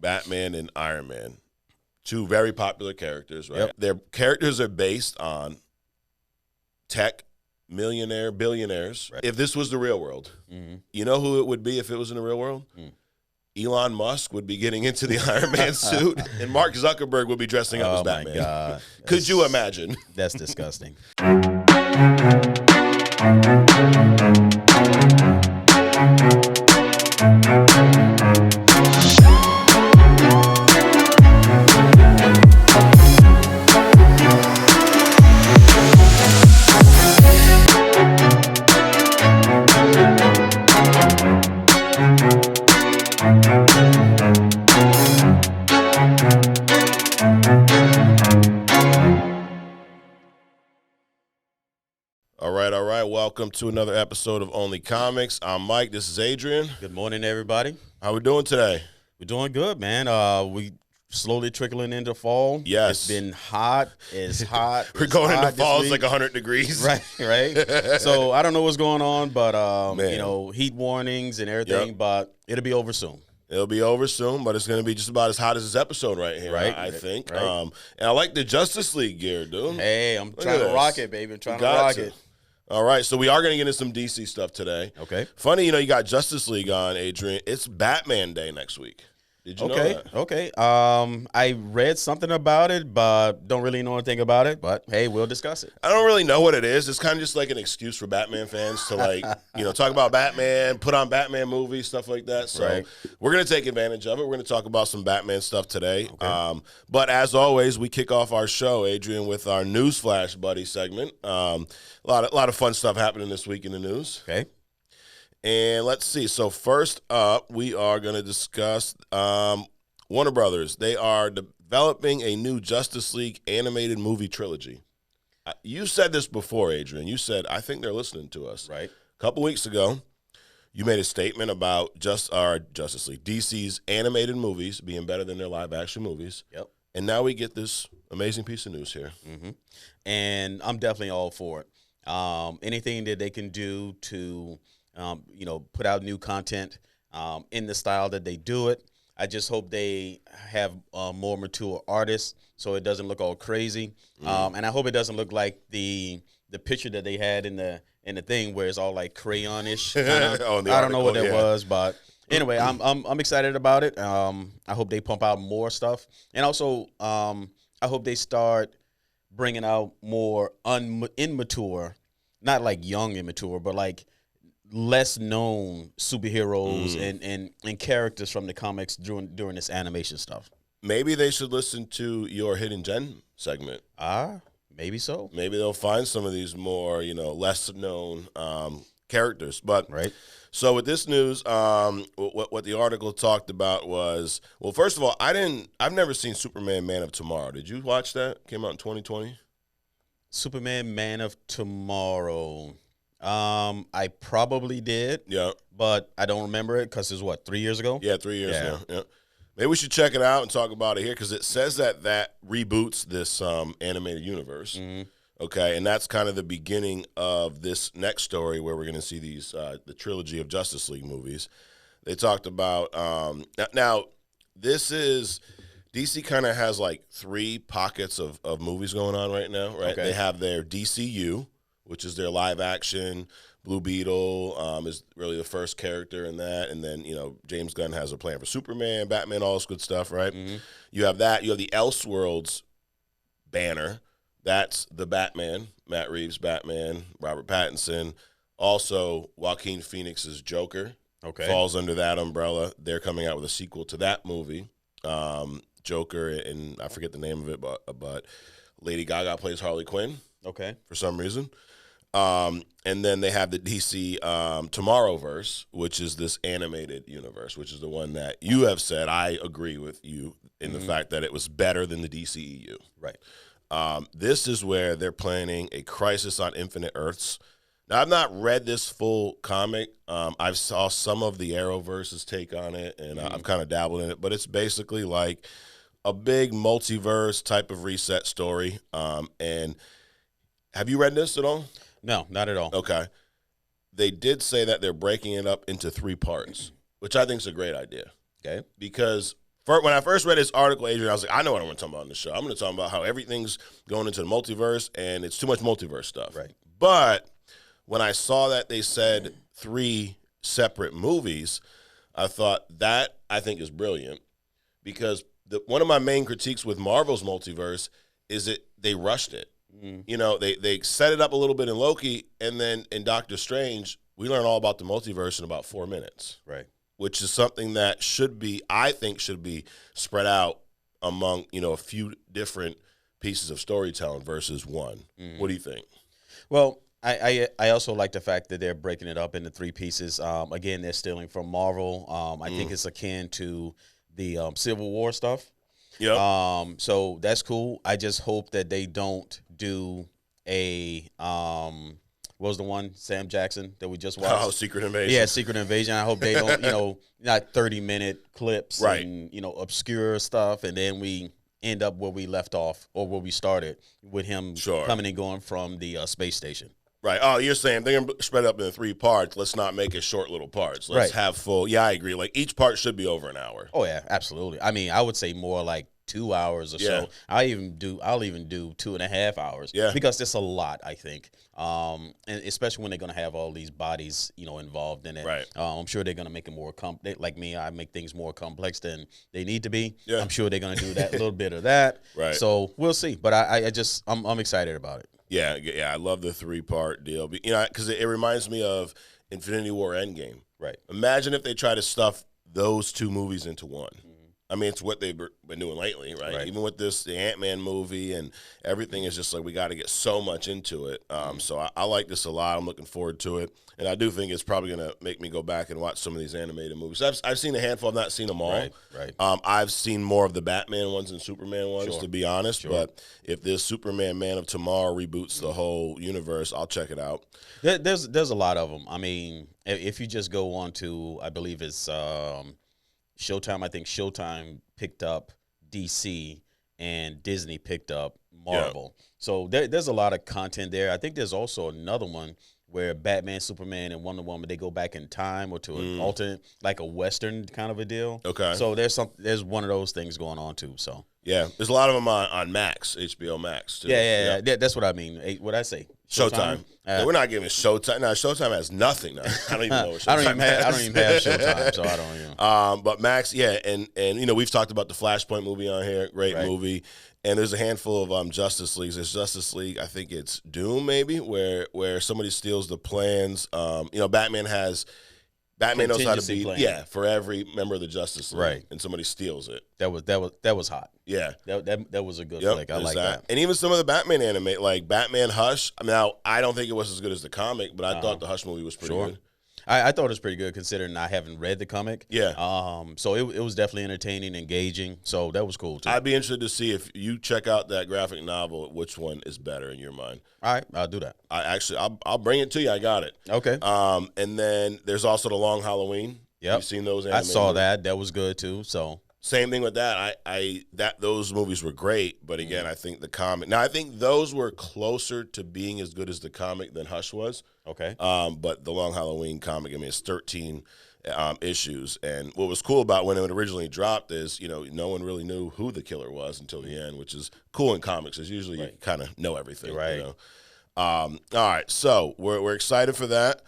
Batman and Iron Man, two very popular characters, right? Yep. Their characters are based on tech billionaires. Right. If this was the real world, you know who it would be if it was in the real world? Elon Musk would be getting into the Iron Man suit, and Mark Zuckerberg would be dressing up as Batman. Oh, my God. Could you imagine? That's disgusting. All right. Welcome to another episode of Only Comics. I'm Mike. This is Adrian. Good morning, everybody. How we doing today? We're doing good, man. We slowly trickling into fall. Yes. It's been hot. It's hot. We're It's going hot into fall. this It's like week. 100 degrees. Right. So I don't know what's going on, but Man. heat warnings and everything. Yep. But it'll be over soon. It'll be over soon, but it's going to be just about as hot as this episode right here, Right. I think. Right. And I like the Justice League gear, dude. Hey, I'm Look trying at to rock this. it, baby. I'm trying to Got rock to. it. All right, so we are going to get into some DC stuff today. Okay. Funny, you got Justice League on, Adrian. It's Batman Day next week. Did you know that? Okay. I read something about it, but don't really know anything about it. But hey, we'll discuss it. I don't really know what it is. It's kind of just like an excuse for Batman fans to talk about Batman, put on Batman movies, stuff like that. So Right. we're going to take advantage of it. We're going to talk about some Batman stuff today. Okay. But as always, we kick off our show, Adrian, with our Newsflash Buddy segment. A lot of fun stuff happening this week in the news. Okay. And let's see. So first up, we are going to discuss Warner Brothers. They are developing a new Justice League animated movie trilogy. You said this before, Adrian. You said, I think they're listening to us. Right. A couple weeks ago, you made a statement about Justice League, DC's animated movies being better than their live-action movies. Yep. And now we get this amazing piece of news here. Mm-hmm. And I'm definitely all for it. Anything that they can do to, put out new content in the style that they do it. I just hope they have more mature artists so it doesn't look all crazy. And I hope it doesn't look like the picture that they had in the thing where it's all like crayon-ish. I don't know what that was, but anyway, I'm excited about it. I hope they pump out more stuff, and also I hope they start bringing out more immature, not like young immature, but like less known superheroes and characters from the comics during this animation stuff. Maybe they should listen to your Hidden Gem segment. Maybe so. Maybe they'll find some of these more, less known characters. But Right. So with this news, what the article talked about was, well, first of all, I've never seen Superman Man of Tomorrow. Did you watch that? Came out in 2020. Superman Man of Tomorrow. I probably did. Yeah. But I don't remember it because it was, 3 years ago? Yeah, 3 years Yeah. now. Yeah. Maybe we should check it out and talk about it here because it says that reboots this animated universe. Mm-hmm. Okay, and that's kind of the beginning of this next story where we're going to see these the trilogy of Justice League movies. They talked about now this is DC kind of has like three pockets of movies going on right now, right? Okay. They have their DCU, which is their live action. Blue Beetle is really the first character in that, and then James Gunn has a plan for Superman, Batman, all this good stuff, right? Mm-hmm. You have that. You have the Elseworlds banner. That's the Batman, Matt Reeves' Batman, Robert Pattinson. Also, Joaquin Phoenix's Joker falls under that umbrella. They're coming out with a sequel to that movie, Joker, and I forget the name of it, but Lady Gaga plays Harley Quinn. Okay. For some reason. And then they have the DC Tomorrowverse, which is this animated universe, which is the one that you have said. I agree with you in the fact that it was better than the DCEU. Right. This is where they're planning a Crisis on Infinite Earths. Now, I've not read this full comic. I've saw some of the Arrowverse's take on it, and I've kind of dabbled in it. But it's basically like a big multiverse type of reset story. And have you read this at all? No, not at all. Okay. They did say that they're breaking it up into 3 parts, which I think is a great idea. Okay. Because When I first read this article, Adrian, I was like, I know what I'm going to talk about on the show. I'm going to talk about how everything's going into the multiverse, and it's too much multiverse stuff. Right. But when I saw that they said 3 separate movies, I thought that I think is brilliant because one of my main critiques with Marvel's multiverse is that they rushed it. You know, they set it up a little bit in Loki, and then in Doctor Strange, we learn all about the multiverse in about 4 minutes. Right. Which is something that I think should be spread out among, a few different pieces of storytelling versus one. What do you think? Well, I also like the fact that they're breaking it up into 3 pieces. Again, they're stealing from Marvel. I think it's akin to the Civil War stuff. Yeah. So that's cool. I just hope that they don't do a what was the one, Sam Jackson, that we just watched? Oh, Secret Invasion. Yeah, Secret Invasion. I hope they don't, not 30-minute clips right. and, obscure stuff, and then we end up where we left off or where we started with him coming and going from the space station. Right. Oh, you're saying they're going to spread it up into 3 parts. Let's not make it short little parts. Let's have full. Yeah, I agree. Like, each part should be over an hour. Oh, yeah, absolutely. I mean, I would say more like 2 hours or so. I'll even do 2.5 hours. Yeah. Because it's a lot, I think. And especially when they're going to have all these bodies, involved in it. Right. I'm sure they're going to make it more like me, I make things more complex than they need to be. Yeah. I'm sure they're going to do that, a little bit of that. Right. So we'll see. But I'm excited about it. Yeah, I love the 3-part deal. Because it reminds me of Infinity War Endgame. Right. Imagine if they try to stuff those 2 movies into one. I mean, it's what they've been doing lately, right? Even with the Ant-Man movie and everything is just like we got to get so much into it. So I like this a lot. I'm looking forward to it. And I do think it's probably going to make me go back and watch some of these animated movies. I've seen a handful. I've not seen them all. Right. I've seen more of the Batman ones and Superman ones, to be honest. Sure. But if this Superman Man of Tomorrow reboots the whole universe, I'll check it out. There's a lot of them. I mean, if you just go on to, I believe it's Showtime. I think Showtime picked up DC and Disney picked up Marvel. Yeah. So there's a lot of content there. I think there's also another one where Batman, Superman, and Wonder Woman, they go back in time or to an alternate, like a Western kind of a deal. Okay. So there's one of those things going on too. So yeah, there's a lot of them on Max, HBO Max too. Yeah. That's what I mean. What'd I say? Showtime. We're not giving Showtime. No, Showtime has nothing. I don't even know what Showtime I don't even have Showtime, so I don't even. But Max, and we've talked about the Flashpoint movie on here. Great movie. And there's a handful of Justice Leagues. There's Justice League, I think it's Doom maybe, where somebody steals the plans. Batman knows how to be for every member of the Justice League, and somebody steals it. That was hot. Yeah, that was a good flick. I like that. And even some of the Batman anime, like Batman Hush. Now I don't think it was as good as the comic, but I thought the Hush movie was pretty good. I thought it was pretty good considering I haven't read the comic. Yeah. So it was definitely entertaining, engaging. So that was cool too. I'd be interested to see if you check out that graphic novel, which one is better in your mind. All right, I'll do that. I'll bring it to you. I got it. Okay. And then there's also the Long Halloween. Yep. You've seen those? I saw that. That was good too. So. Same thing with that. Those movies were great, but again, I think the comic. Now, I think those were closer to being as good as the comic than Hush was. Okay. But the Long Halloween comic, I mean, it's 13 issues, and what was cool about when it originally dropped is, no one really knew who the killer was until the end, which is cool in comics. Is usually you kind of know everything. Right. All right, so we're excited for that.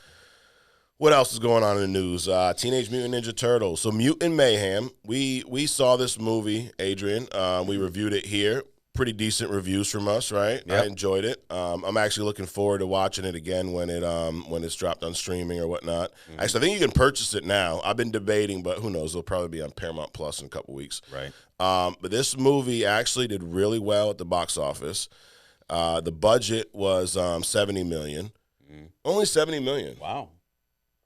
What else is going on in the news? Teenage Mutant Ninja Turtles. So Mutant Mayhem. We saw this movie, Adrian. We reviewed it here. Pretty decent reviews from us, right? Yep. I enjoyed it. I'm actually looking forward to watching it again when it's dropped on streaming or whatnot. Mm-hmm. Actually, I think you can purchase it now. I've been debating, but who knows? It'll probably be on Paramount Plus in a couple weeks. Right. But this movie actually did really well at the box office. The budget was $70 million. Mm. Only $70 million. Wow.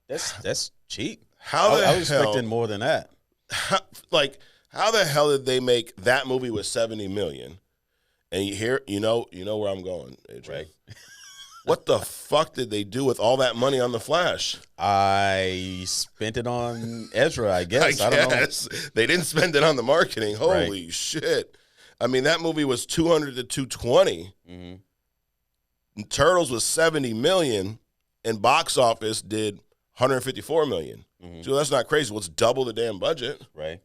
That's cheap. I was expecting more than that. How the hell did they make that movie with $70 million? And you know where I'm going, AJ. Right. What the fuck did they do with all that money on The Flash? I spent it on Ezra, I guess. I don't know. They didn't spend it on the marketing. Holy shit. I mean, that movie was 200 to 220. Mm-hmm. Turtles was $70 million, and box office did $154 million. Mm-hmm. So that's not crazy. Well, it's double the damn budget. Right.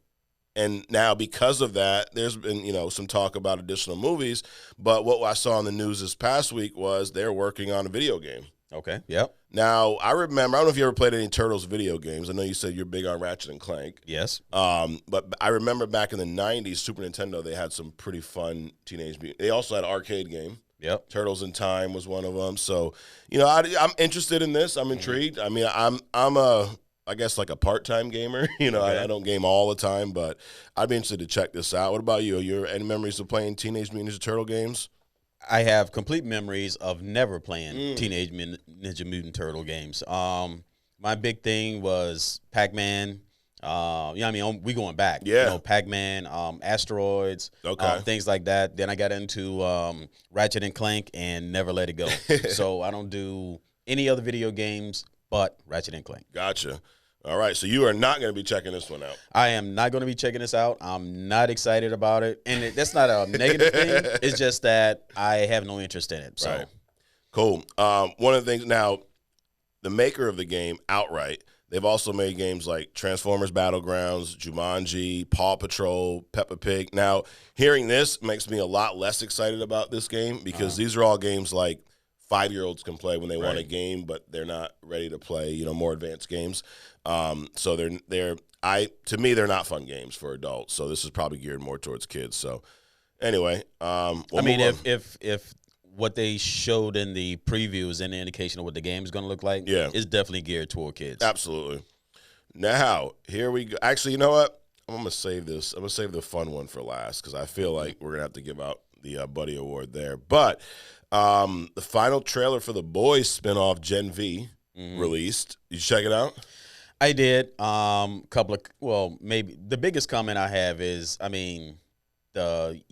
And now because of that, there's been, some talk about additional movies. But what I saw in the news this past week was they're working on a video game. Okay, yep. Now, I don't know if you ever played any Turtles video games. I know you said you're big on Ratchet and Clank. Yes. But I remember back in the 90s, Super Nintendo, they had some pretty fun Teenage Mutant. They also had an arcade game. Yep. Turtles in Time was one of them. So, I'm interested in this. I'm intrigued. I mean, I'm I guess like a part-time gamer. Okay. I don't game all the time, but I'd be interested to check this out. What about you? Any memories of playing Teenage Mutant Ninja Turtle games? I have complete memories of never playing Teenage Ninja Mutant Turtle games. My big thing was Pac-Man. We going back. Yeah. Pac-Man, Asteroids, things like that. Then I got into Ratchet and Clank and never let it go. So I don't do any other video games but Ratchet and Clank. Gotcha. All right, so you are not going to be checking this one out. I am not going to be checking this out. I'm not excited about it. And that's not a negative thing. It's just that I have no interest in it. So. Right. Cool. One of the things now, the maker of the game, Outright, they've also made games like Transformers Battlegrounds, Jumanji, Paw Patrol, Peppa Pig. Now, hearing this makes me a lot less excited about this game because these are all games like 5-year-olds can play when they want a game, but they're not ready to play, more advanced games. So to me, they're not fun games for adults. So this is probably geared more towards kids. So anyway, if what they showed in the preview is any indication of what the game is going to look like, it's definitely geared toward kids. Absolutely. Now, here we go. Actually, you know what? I'm going to save this. I'm going to save the fun one for last because I feel like we're going to have to give out the Buddy Award there. But the final trailer for The Boys spinoff Gen V released. Did you check it out? I did. Maybe the biggest comment I have is, you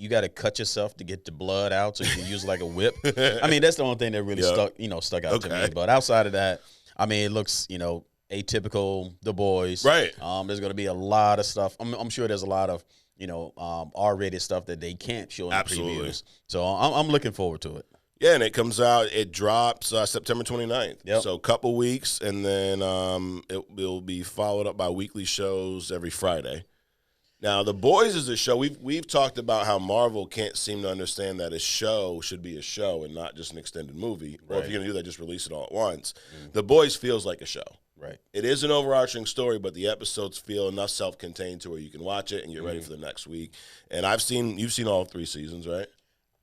got to cut yourself to get the blood out so you can use like a whip. That's the only thing that really stuck out to me. But outside of that, it looks, atypical The Boys. Right. There's going to be a lot of stuff. I'm sure there's a lot of, R-rated stuff that they can't show in the previews. So I'm looking forward to it. Yeah, and it drops September 29th. Yep. So a couple weeks, and then it will be followed up by weekly shows every Friday. Now, The Boys is a show. We've talked about how Marvel can't seem to understand that a show should be a show and not just an extended movie. Or if you're going to do that, just release it all at once. The Boys feels like a show. Right. It is an overarching story, but the episodes feel enough self-contained to where you can watch it and get ready for the next week. And you've seen all 3 seasons, right?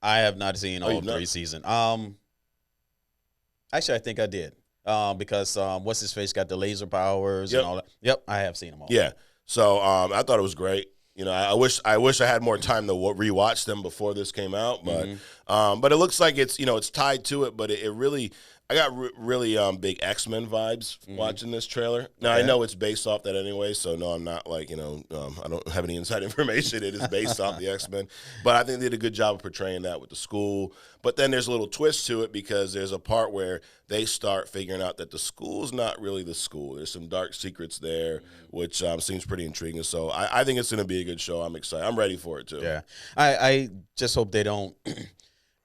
I have not seen all 3 seasons. Actually, I think I did because what's his face got the laser powers and all that. Yep, I have seen them all. Yeah, so I thought it was great. I wish I had more time to rewatch them before this came out, but it looks like it's tied to it. But it really, I got really big X-Men vibes watching this trailer. Now, I know it's based off that anyway, so no, I'm not like, I don't have any inside information. It is based off the X-Men. But I think they did a good job of portraying that with the school. But then there's a little twist to it because there's a part where they start figuring out that the school's not really the school. There's some dark secrets there, which seems pretty intriguing. So I think it's going to be a good show. I'm excited. I'm ready for it, too. Yeah. I just hope they don't –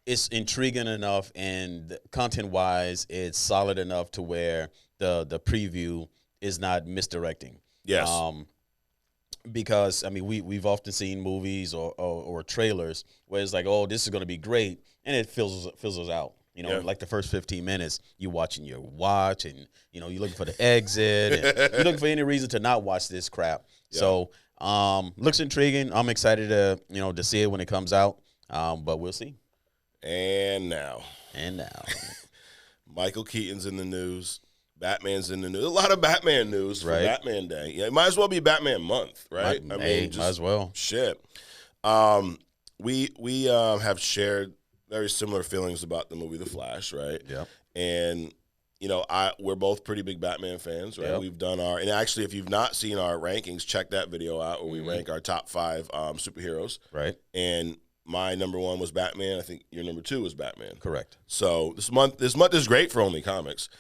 it's intriguing enough and content-wise, it's solid enough to where the preview is not misdirecting. Yes. Because we've often seen movies or trailers where it's like, oh, this is going to be great, and it fizzles out. Like the first 15 minutes, you're watching your watch, and you're looking for the exit, and you're looking for any reason to not watch this crap. Yeah. So looks intriguing. I'm excited to see it when it comes out, but we'll see. And now. Michael Keaton's in the news. Batman's in the news. A lot of Batman news for Batman Day. Yeah, it might as well be Batman month, right? Might as well. Shit. We have shared very similar feelings about the movie The Flash, right? Yeah. And we're both pretty big Batman fans, right? Yep. We've done and actually, if you've not seen our rankings, check that video out where we rank our top 5 superheroes. Right. And my number 1 was Batman. I think your number 2 was Batman. Correct. So this month is great for Only Comics.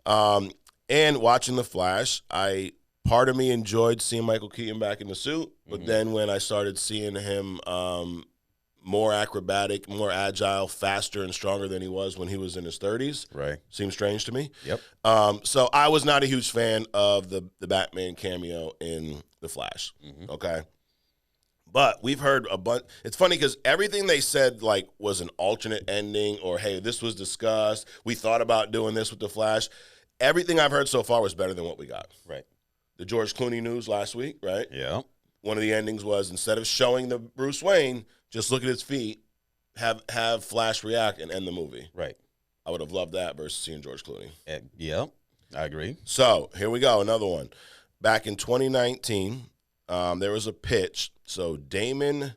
And watching The Flash, part of me enjoyed seeing Michael Keaton back in the suit, but then when I started seeing him more acrobatic, more agile, faster and stronger than he was when he was in his 30s, seemed strange to me. Yep. So I was not a huge fan of the Batman cameo in The Flash. Okay. But we've heard a bunch. It's funny because everything they said like was an alternate ending, or hey, this was discussed. We thought about doing this with the Flash. Everything I've heard so far was better than what we got. Right. The George Clooney news last week, right? Yeah. One of the endings was instead of showing the Bruce Wayne, just look at his feet, have Flash react and end the movie. Right. I would have loved that versus seeing George Clooney. Yeah, I agree. So here we go, another one. Back in 2019, there was a pitch. So Damon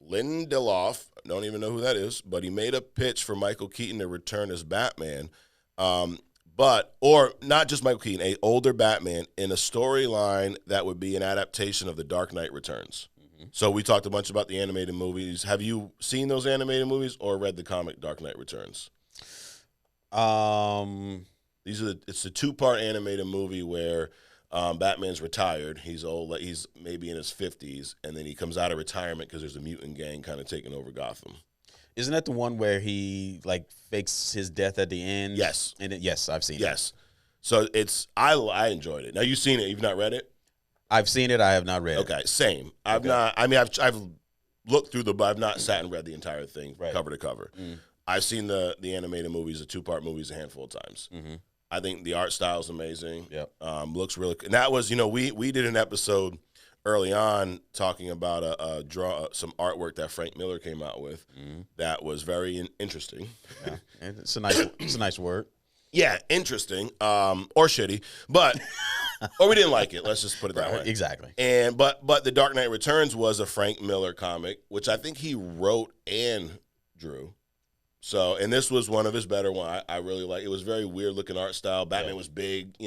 Lindelof, I don't even know who that is, but he made a pitch for Michael Keaton to return as Batman. Or not just Michael Keaton, an older Batman in a storyline that would be an adaptation of The Dark Knight Returns. Mm-hmm. So we talked a bunch about the animated movies. Have you seen those animated movies or read the comic Dark Knight Returns? It's a 2-part animated movie where Batman's retired. He's old. He's maybe in his 50s, and then he comes out of retirement because there's a mutant gang kind of taking over Gotham. Isn't that the one where he like fakes his death at the end? Yes. And yes, I've seen it. Yes. So I enjoyed it. Now you've seen it. You've not read it? I've seen it. I have not read it. Okay. Same. I've looked through but I've not sat and read the entire thing cover to cover. Mm. I've seen the animated movies, the 2-part movies a handful of times. Mm-hmm. I think the art style is amazing. Yep. Looks really good. And that was, we did an episode early on talking about some artwork that Frank Miller came out with that was very interesting. Yeah. And it's a nice word. Yeah, interesting. Or shitty. But or we didn't like it. Let's just put it that way. Exactly. And but The Dark Knight Returns was a Frank Miller comic, which I think he wrote and drew. So, and this was one of his better ones. I really like. It was very weird looking art style. Batman was big,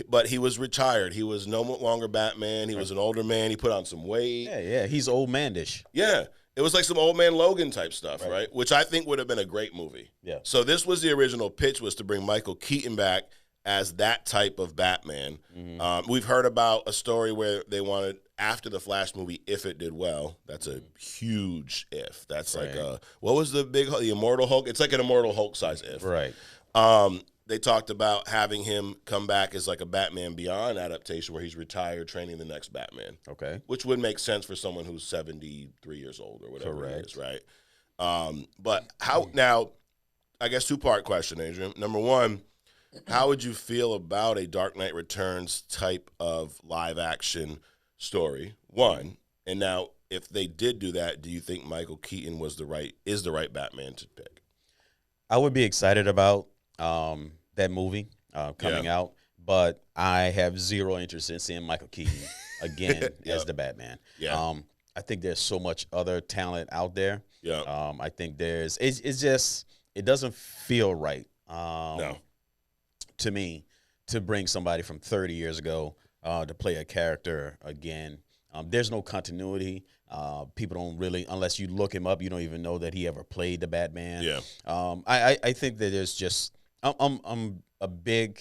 but he was retired. He was no longer Batman. He was an older man. He put on some weight. Yeah. He's old man-ish. Yeah. It was like some old man Logan type stuff, right? Which I think would have been a great movie. Yeah. So this was the original pitch, was to bring Michael Keaton back as that type of Batman. Mm-hmm. We've heard about a story where they wanted, after the Flash movie, if it did well, that's a huge if. That's like what was the Immortal Hulk? It's like an Immortal Hulk size if. Right. They talked about having him come back as like a Batman Beyond adaptation where he's retired training the next Batman. Okay. Which would make sense for someone who's 73 years old or whatever it is, right? But how, now, I guess 2-part question, Adrian. Number one, how would you feel about a Dark Knight Returns type of live action story? One, and now if they did do that, do you think Michael Keaton is the right Batman to pick? I would be excited about that movie coming out, but I have zero interest in seeing Michael Keaton again as the Batman. Yeah. I think there's so much other talent out there. Yeah. I think it's just, it doesn't feel right. No. To me, to bring somebody from 30 years ago to play a character again. There's no continuity. People don't really, unless you look him up, you don't even know that he ever played the Batman. Yeah. I think that there's just, I'm a big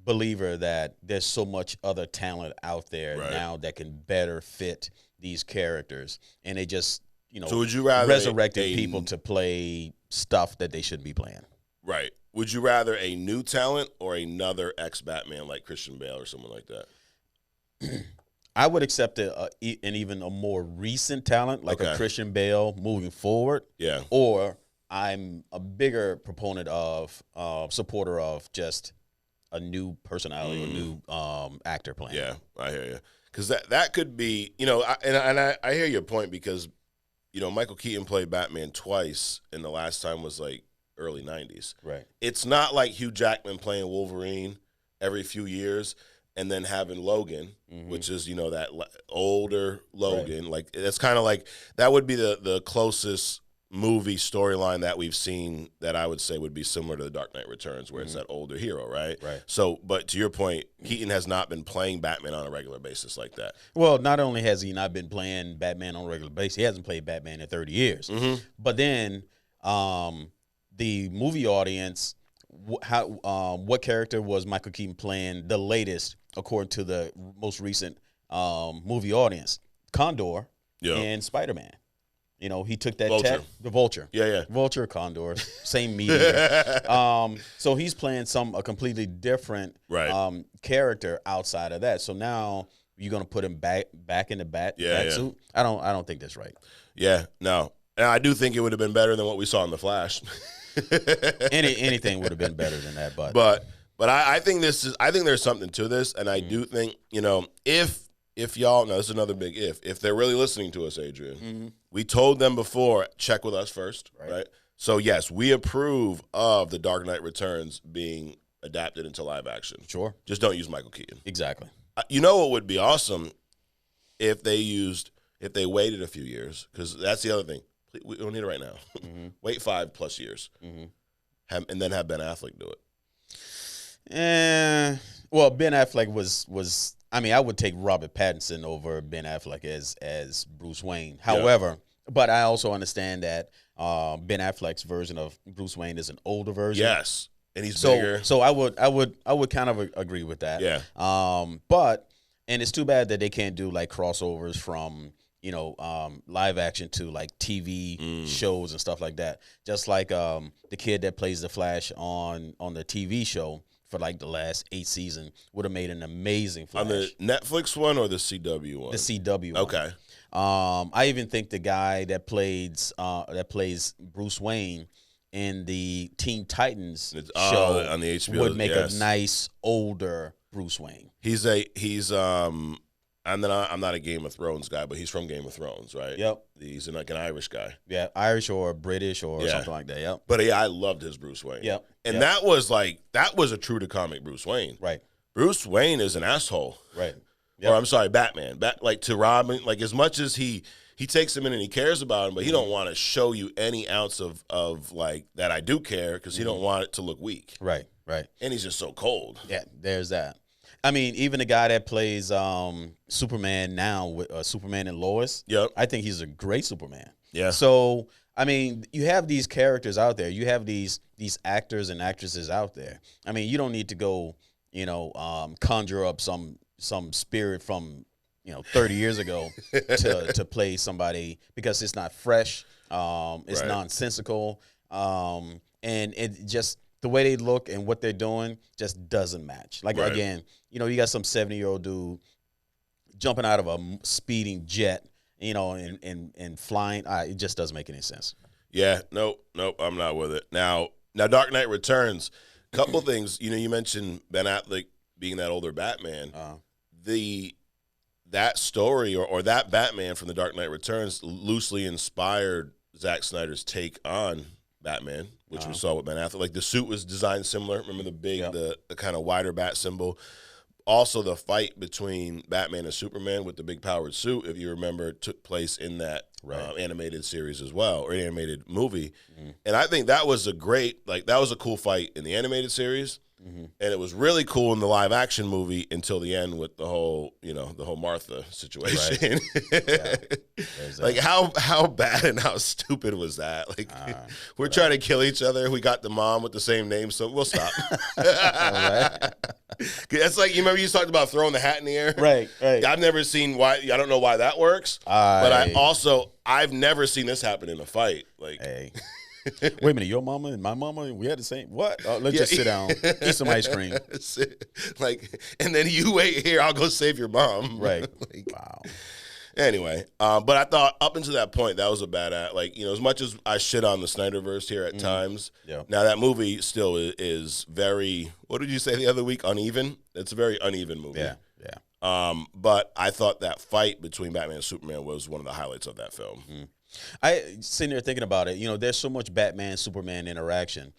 believer that there's so much other talent out there now that can better fit these characters, and they just, so would you rather resurrected people to play stuff that they shouldn't be playing. Right. Would you rather a new talent or another ex-Batman like Christian Bale or someone like that? I would accept an even a more recent talent like a Christian Bale moving forward. Yeah. Or I'm a bigger proponent of, supporter of just a new personality, a new actor playing. Yeah, I hear you. Because that could be, I hear your point because, Michael Keaton played Batman twice, and the last time was like early 90s. Right. It's not like Hugh Jackman playing Wolverine every few years and then having Logan, which is, that older Logan. Right. Like, that's kind of like, that would be the closest movie storyline that we've seen that I would say would be similar to The Dark Knight Returns, where it's that older hero, right? Right. So, but to your point, Keaton has not been playing Batman on a regular basis like that. Well, not only has he not been playing Batman on a regular basis, he hasn't played Batman in 30 years. Mm-hmm. But then the movie audience, what character was Michael Keaton playing the latest, according to the most recent movie audience? Condor and Spiderman. He took that Vulture. The Vulture. Yeah. Vulture, Condor, same medium. So he's playing a completely different character outside of that. So now you're gonna put him back in the bat suit. I don't think that's right. Yeah, no, and I do think it would have been better than what we saw in the Flash. Anything would have been better than that, but I think there's something to this, and I do think, you know, if y'all, no, this is another big if they're really listening to us, Adrian, we told them before, check with us first, right? So yes, we approve of the Dark Knight Returns being adapted into live action. Sure, just don't use Michael Keaton. Exactly. You know what would be awesome if they waited a few years, because that's the other thing. We don't need it right now. Wait 5+ years, and then have Ben Affleck do it. Well, Ben Affleck was. I mean, I would take Robert Pattinson over Ben Affleck as Bruce Wayne. However, but I also understand that Ben Affleck's version of Bruce Wayne is an older version. Yes, and he's bigger. So I would kind of agree with that. Yeah. But it's too bad that they can't do like crossovers from, you know, live action to like TV shows and stuff like that. Just like the kid that plays the Flash on the TV show for like the last 8 seasons would have made an amazing Flash. On the Netflix one or the CW one? The CW one. Okay. I even think the guy that plays Bruce Wayne in the Teen Titans show on the HBO would make a nice older Bruce Wayne. I'm not a Game of Thrones guy, but he's from Game of Thrones, right? Yep. He's like an Irish guy. Yeah, Irish or British or something like that. Yep. But yeah, I loved his Bruce Wayne. Yep. And that was a true to comic Bruce Wayne. Right. Bruce Wayne is an asshole. Right. Yep. Or I'm sorry, Batman. Like to Robin, like as much as he takes him in and he cares about him, but he don't want to show you any ounce of like that I do care, because he don't want it to look weak. Right. Right. And he's just so cold. Yeah. There's that. I mean, even the guy that plays Superman now, with Superman and Lois, I think he's a great Superman. Yeah. So, I mean, you have these characters out there. You have these actors and actresses out there. I mean, you don't need to go, you know, conjure up some spirit from, you know, 30 years ago to play somebody, because it's not fresh. It's nonsensical. And it just, the way they look and what they're doing just doesn't match. Like, again, you know, you got some 70-year-old dude jumping out of a speeding jet, you know, and flying. It just doesn't make any sense. Yeah, nope, I'm not with it. Now, Dark Knight Returns, couple things. You know, you mentioned Ben Affleck being that older Batman. That story or that Batman from the Dark Knight Returns loosely inspired Zack Snyder's take on Batman, which we saw with Ben Affleck. Like the suit was designed similar. Remember the big, the kind of wider bat symbol. Also, the fight between Batman and Superman with the big powered suit, if you remember, took place in that animated series as well, or animated movie. And I think that was that was a cool fight in the animated series. And it was really cool in the live action movie until the end with the whole Martha situation. Like how bad and how stupid was that? Like we're trying to kill each other. We got the mom with the same name, so we'll stop. That's like, you remember you talked about throwing the hat in the air? Right. I've never seen why. I don't know why that works. But I've never seen this happen in a fight. Like. Hey. Wait a minute, your mama and my mama, we had the same. What? Let's just sit down, eat some ice cream. Like, and then you wait here. I'll go save your mom. Right. Like, wow. Anyway, but I thought up until that point that was a bad like, you know, as much as I shit on the Snyderverse here at times. Yeah. Now that movie still is very. What did you say the other week? Uneven. It's a very uneven movie. Yeah. But I thought that fight between Batman and Superman was one of the highlights of that film. I sitting there thinking about it. You know, there's so much Batman-Superman interaction.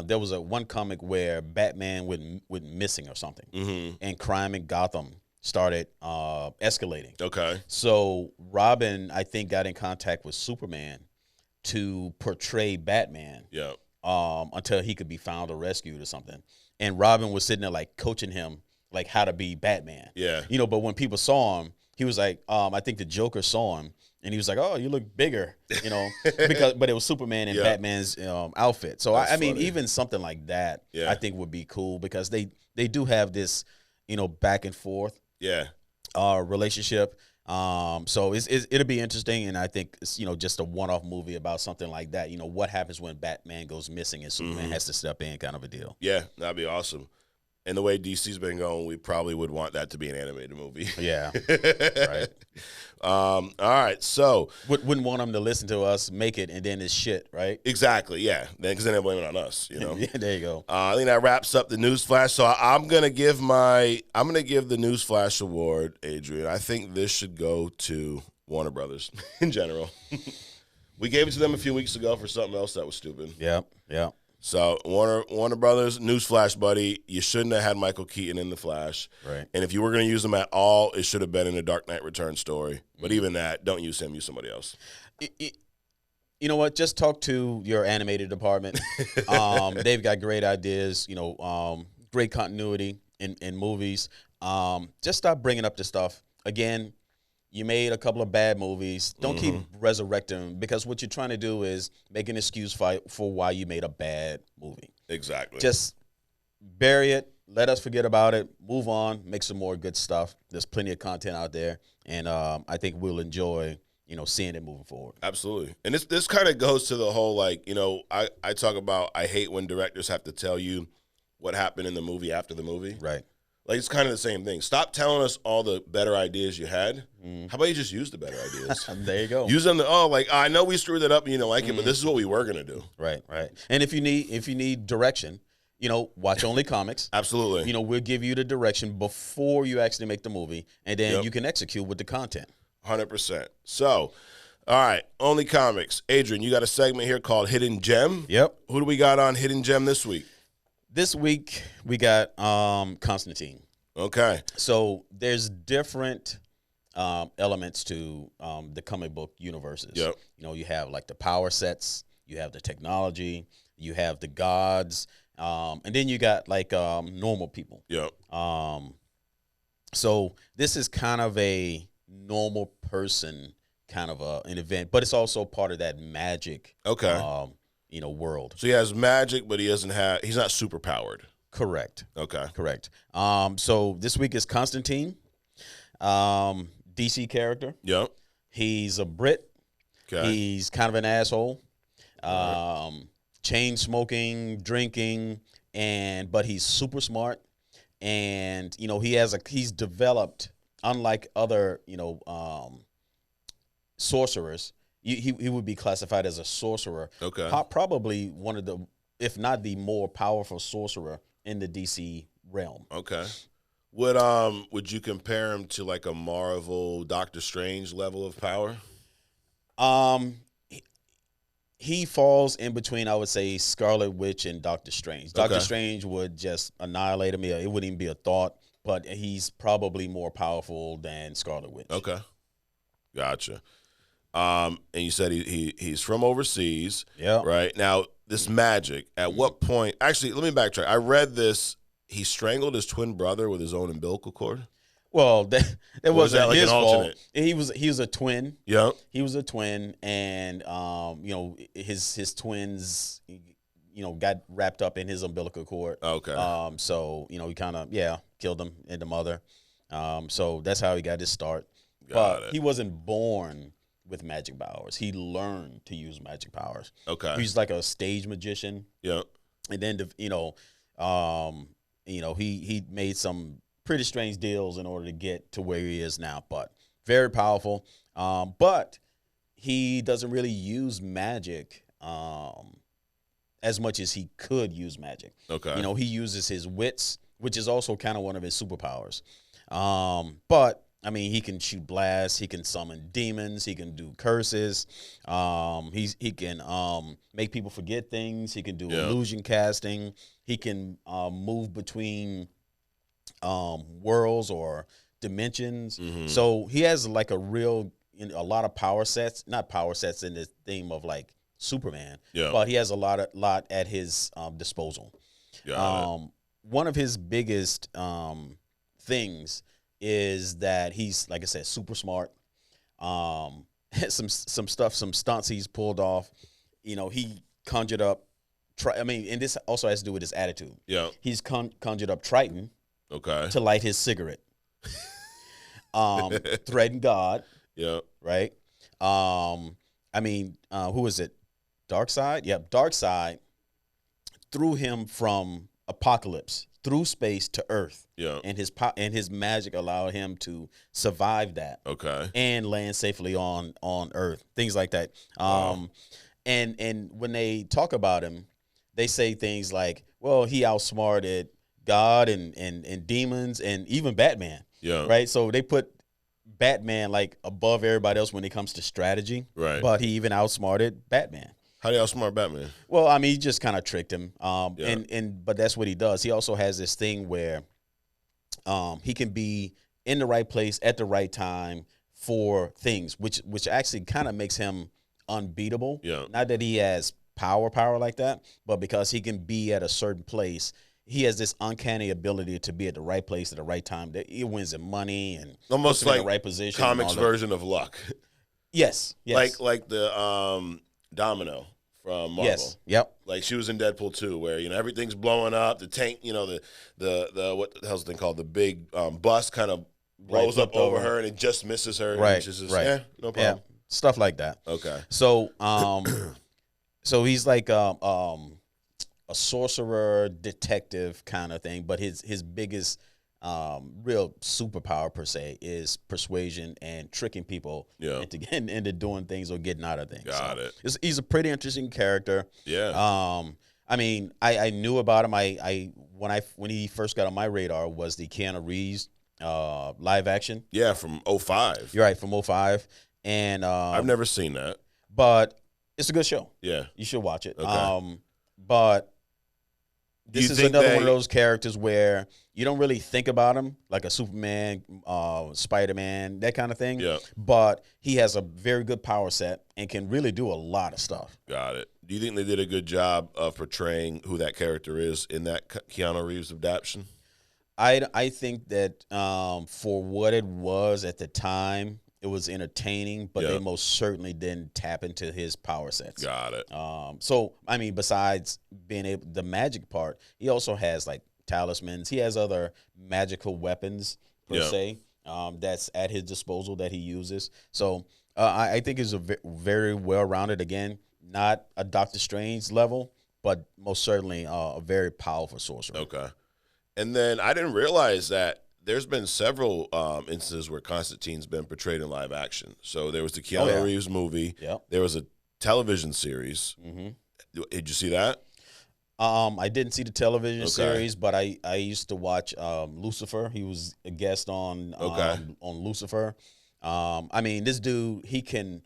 There was one comic where Batman went missing or something, and crime in Gotham started escalating. Okay. So Robin, I think, got in contact with Superman to portray Batman. Yeah. Until he could be found or rescued or something. And Robin was sitting there like coaching him like how to be Batman. Yeah. You know, but when people saw him, he was like, I think the Joker saw him. And he was like, "Oh, you look bigger," you know, but it was Superman in Batman's outfit. So I mean, even something like that, I think would be cool, because they do have this, you know, back and forth, relationship. So it'll be interesting, and I think it's, you know, just a one-off movie about something like that. You know, what happens when Batman goes missing and Superman has to step in, kind of a deal. Yeah, that'd be awesome. And the way DC's been going, we probably would want that to be an animated movie. Yeah, right. All right, so Wouldn't want them to listen to us, make it, and then it's shit, right? exactly, yeah. Because then they're blaming it on us, you know. Yeah, there you go. I think that wraps up the Newsflash. So I'm gonna give the Newsflash award, Adrian. I think this should go to Warner Brothers in general. We gave it to them a few weeks ago for something else that was stupid. Yeah. So Warner Brothers, Newsflash, buddy, you shouldn't have had Michael Keaton in the Flash. Right. And if you were going to use him at all, it should have been in a Dark Knight Returns story. But even that, don't use him, use somebody else. You know what? Just talk to your animated department. They've got great ideas, great continuity in movies. Just stop bringing up the stuff. Again, you made a couple of bad movies. Don't keep resurrecting them, because what you're trying to do is make an excuse for why you made a bad movie. Exactly. Just bury it. Let us forget about it. Move on. Make some more good stuff. There's plenty of content out there, and I think we'll enjoy seeing it moving forward. Absolutely. And this kind of goes to the whole, I talk about, I hate when directors have to tell you what happened in the movie after the movie. Right. Like, it's kind of the same thing. Stop telling us all the better ideas you had. How about you just use the better ideas? There you go. Use them I know we screwed that up and you don't like it, but this is what we were going to do. Right. And if you need direction, watch only comics. Absolutely. We'll give you the direction before you actually make the movie, and then you can execute with the content. 100%. So, all right, only comics. Adrian, you got a segment here called Hidden Gem. Yep. Who do we got on Hidden Gem this week? This week we got Constantine. Okay. So there's different elements to the comic book universes. Yep. You have like the power sets, you have the technology, you have the gods, and then you got like normal people. Yep. So this is kind of a normal person kind of an event, but it's also part of that magic. Okay. World. So he has magic, but he's not super powered. Correct. Okay. Correct. So this week is Constantine, DC character. Yep. He's a Brit. Okay. He's kind of an asshole. Right. Chain smoking, drinking, but he's super smart. And he's developed, unlike other sorcerers. He would be classified as a sorcerer. Okay. Probably one of the, if not the more powerful sorcerer in the DC realm. Okay. Would you compare him to like a Marvel Doctor Strange level of power? He falls in between, I would say, Scarlet Witch and Doctor Strange. Doctor Strange would just annihilate him. It wouldn't even be a thought, but he's probably more powerful than Scarlet Witch. Okay. Gotcha. And you said he's from overseas. Yeah. Right. Now, this magic, at what point? Actually, let me backtrack. I read this. He strangled his twin brother with his own umbilical cord. Well, that wasn't like his fault. He was a twin. Yeah. He was a twin, and his twins, got wrapped up in his umbilical cord. Okay. So he kind of killed him and the mother. So that's how he got his start. Got it. He wasn't born with magic powers. He learned to use magic powers. Okay. He's like a stage magician. Yeah. And then he made some pretty strange deals in order to get to where he is now, but very powerful. But he doesn't really use magic as much as he could use magic. Okay. He uses his wits, which is also kind of one of his superpowers. But I mean, he can shoot blasts. He can summon demons. He can do curses. He can make people forget things. He can do illusion casting. He can move between worlds or dimensions. Mm-hmm. So he has like a lot of power sets. Not power sets in the theme of like Superman. Yeah. But he has a lot at his disposal. One of his biggest things is that he's, like I said, super smart. Some stunts he's pulled off. He conjured up. And this also has to do with his attitude. Yeah, he's conjured up Triton. Okay. To light his cigarette. Threatened God. Yeah. Right. Who is it? Darkseid. Yep. Darkseid threw him from Apocalypse through space to Earth. Yeah. And his magic allowed him to survive that. Okay. And land safely on Earth. Things like that. Wow. And when they talk about him, they say things like, well, he outsmarted God and demons and even Batman. Yeah. Right? So they put Batman like above everybody else when it comes to strategy. Right. But he even outsmarted Batman. How do you outsmart Batman? Well, I mean, he just kind of tricked him. But that's what he does. He also has this thing where he can be in the right place at the right time for things, which actually kind of makes him unbeatable. Yeah. Not that he has power like that, but because he can be at a certain place, he has this uncanny ability to be at the right place at the right time. That he wins in money and almost puts him like in the right position. Comics version of luck. Yes. Like the Domino from Marvel. Yes. Yep. Like she was in Deadpool 2, where everything's blowing up. The tank, the what the hell's the thing called? The big bus kind of blows up over her, and it just misses her. Right. And she's just, right. Yeah, no problem. Yeah. Stuff like that. Okay. So so he's like a sorcerer detective kind of thing, but his biggest real superpower per se is persuasion and tricking people into getting into doing things or getting out of things. Got it. He's a pretty interesting character. Yeah. I mean, I knew about him. When he first got on my radar was the Keanu Reeves live action. Yeah, from 2005. You're right, from 2005. And I've never seen that. But it's a good show. Yeah. You should watch it. Okay. But this is think another one of those characters where you don't really think about him, like a Superman, Spiderman, that kind of thing. Yeah. But he has a very good power set and can really do a lot of stuff. Got it. Do you think they did a good job of portraying who that character is in that Keanu Reeves adaptation? I think that for what it was at the time, it was entertaining, but they most certainly didn't tap into his power sets. Got it. So, I mean, besides being able, the magic part, he also has like talismans. He has other magical weapons per se that's at his disposal that he uses. So, I think he's a very well-rounded. Again, not a Doctor Strange level, but most certainly a very powerful sorcerer. Okay. And then I didn't realize that there's been several instances where Constantine's been portrayed in live action. So there was the Keanu Reeves movie. Yep. There was a television series. Mm-hmm. Did you see that? I didn't see the television series, but I used to watch Lucifer. He was a guest on Lucifer. I mean, this dude, he can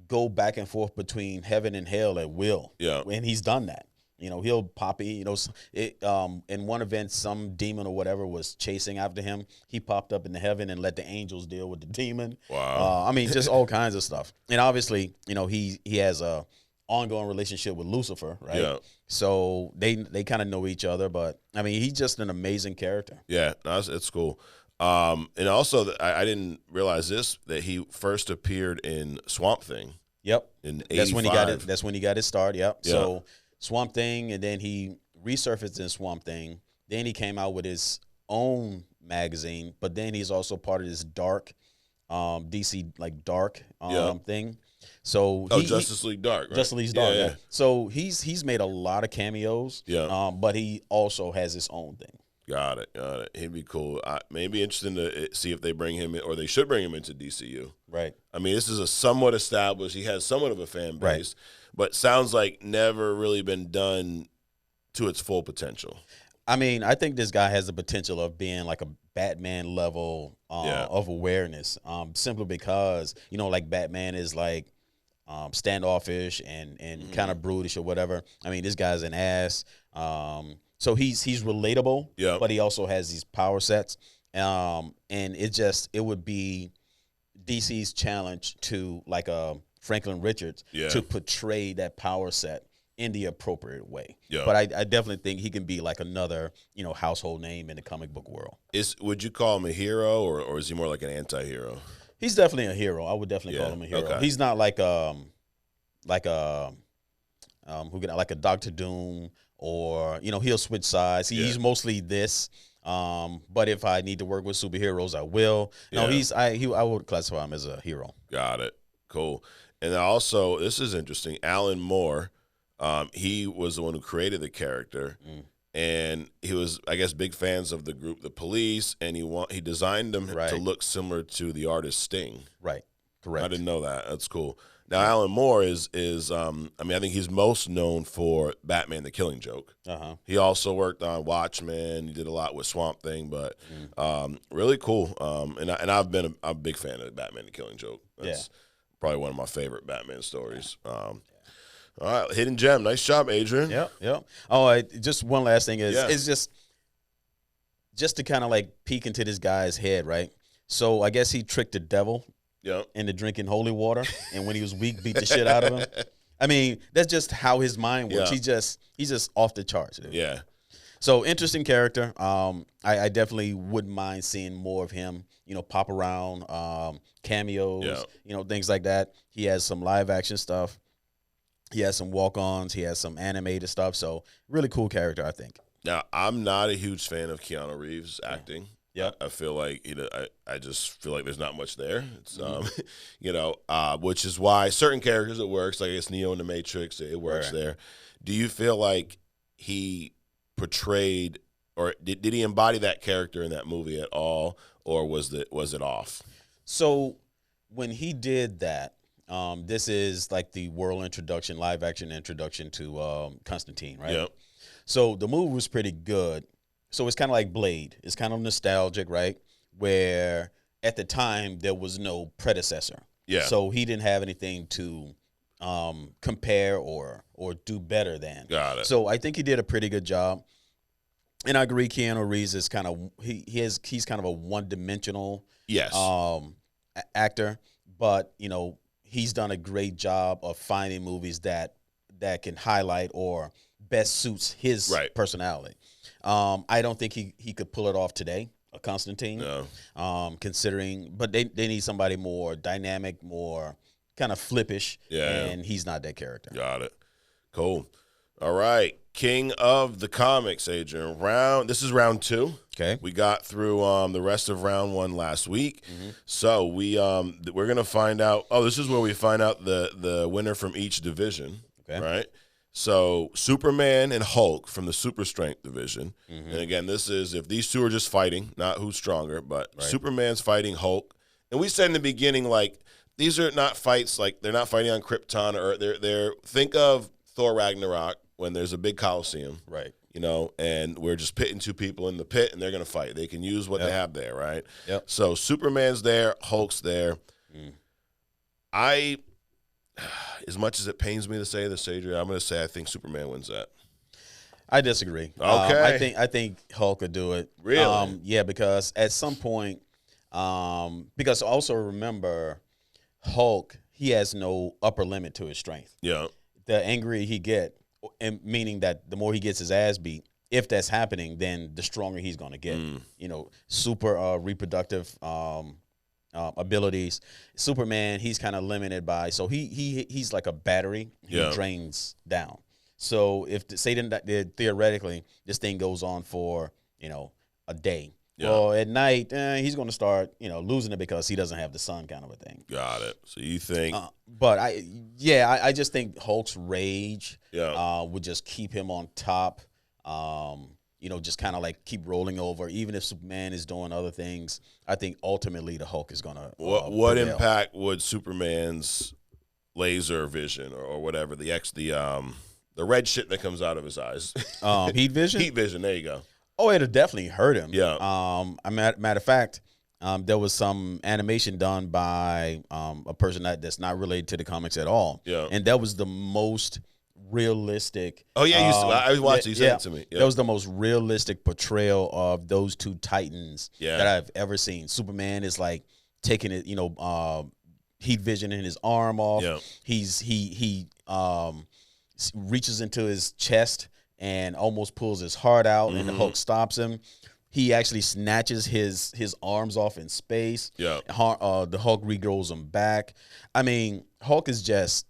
go back and forth between heaven and hell at will. Yeah. And he's done that. He'll pop in, in one event, some demon or whatever was chasing after him. He popped up in the heaven and let the angels deal with the demon. Wow. I mean, just all kinds of stuff. And obviously, he has a ongoing relationship with Lucifer, right? Yeah. So they kind of know each other, but I mean, he's just an amazing character. Yeah, no, it's cool. And also, I didn't realize that he first appeared in Swamp Thing. Yep. In 85. That's when he got his start. Yep. Yeah. So Swamp Thing, and then he resurfaced in Swamp Thing. Then he came out with his own magazine, but then he's also part of this dark, DC like dark thing. So Justice League Dark, right? Justice League Dark. Yeah. So he's made a lot of cameos. Yeah. But he also has his own thing. Got it. He'd be cool. Maybe interesting to see if they bring him in, or they should bring him into DCU. Right. I mean, this is a somewhat established. He has somewhat of a fan base, but sounds like never really been done to its full potential. I mean, I think this guy has the potential of being like a Batman level of awareness, simply because, like Batman is like standoffish and kind of brutish or whatever. I mean, this guy's an ass. So he's relatable, but he also has these power sets. And it would be DC's challenge to like a Franklin Richards to portray that power set in the appropriate way. Yeah. But I definitely think he can be like another, household name in the comic book world. Would you call him a hero, or is he more like an anti-hero? He's definitely a hero. I would definitely call him a hero. Okay. He's not like a Dr. Doom, or he'll switch sides. He's mostly this. But if I need to work with superheroes, I will. No, I would classify him as a hero. Got it. Cool. And also, this is interesting. Alan Moore, he was the one who created the character. and he was, I guess, big fans of the group The Police, and he designed them to look similar to the artist Sting. Right. Correct. I didn't know that. That's cool. Now, Alan Moore is I think he's most known for Batman: The Killing Joke. He also worked on Watchmen. He did a lot with Swamp Thing, but really cool. And I've been a big fan of Batman: The Killing Joke. That's probably one of my favorite Batman stories. All right, hidden gem. Nice job, Adrian. Yep. Oh, just one last thing is it's just to kind of like peek into this guy's head, right? So I guess he tricked the devil into drinking holy water, and when he was weak, beat the shit out of him. I mean, that's just how his mind works. He's just off the charts. Dude. Yeah. So interesting character. I definitely wouldn't mind seeing more of him. Pop around, cameos, things like that. He has some live action stuff. He has some walk-ons. He has some animated stuff. So really cool character, I think. Now, I'm not a huge fan of Keanu Reeves' acting. Yeah, I feel like I just feel like there's not much there. It's which is why certain characters it works. Like it's Neo in the Matrix, it works there. Do you feel like he portrayed or did he embody that character in that movie at all, or was it off? So when he did that, this is like the world introduction, live action introduction to Constantine, right? Yep. So the movie was pretty good. So it's kind of like Blade. It's kind of nostalgic, right? Where at the time there was no predecessor. Yeah. So he didn't have anything to compare or do better than. Got it. So I think he did a pretty good job. And I agree, Keanu Reeves is kind of he's kind of a one-dimensional actor, but he's done a great job of finding movies that can highlight or best suits his personality. I don't think he could pull it off today, a Constantine. No. Considering, but they need somebody more dynamic, more kind of flippish, and he's not that character. Got it. Cool. All right, King of the Comics, Adrian. This is round 2. Okay. We got through the rest of round 1 last week. So we're gonna find out. Oh, this is where we find out the winner from each division. Okay. Right. So Superman and Hulk from the Super Strength division. And again, this is if these two are just fighting, not who's stronger, but Superman's fighting Hulk. And we said in the beginning, like, these are not fights, like they're not fighting on Krypton or they're think of Thor Ragnarok when there's a big Coliseum. Right. And we're just pitting two people in the pit and they're going to fight. They can use what they have there, right? Yep. So Superman's there, Hulk's there. As much as it pains me to say this, Adrian, I'm going to say I think Superman wins that. I disagree. Okay. I think Hulk could do it. Really? Yeah, because at some point, because also remember, Hulk, he has no upper limit to his strength. Yeah. The angrier he get, and meaning that the more he gets his ass beat, if that's happening, then the stronger he's going to get. Super reproductive abilities. Superman, he's kind of limited by, so he's like a battery. He drains down. So if theoretically this thing goes on for a day, well, at night he's going to start losing it because he doesn't have the sun, kind of a thing. Got it. So you think? But I just think Hulk's rage would just keep him on top. Just kind of like keep rolling over. Even if Superman is doing other things, I think ultimately the Hulk is going to what impact would Superman's laser vision or whatever, the red shit that comes out of his eyes. Heat vision? Heat vision, there you go. Oh, it'll definitely hurt him. Yeah. Matter of fact, there was some animation done by a person that's not related to the comics at all. Yeah. And that was the most realistic. Oh, yeah, I watched it. You said it to me. Yeah. That was the most realistic portrayal of those two titans that I've ever seen. Superman is like taking it, heat vision in his arm off. Yeah. He reaches into his chest and almost pulls his heart out, and the Hulk stops him. He actually snatches his arms off in space. Yeah. The Hulk regrows him back. I mean, Hulk is just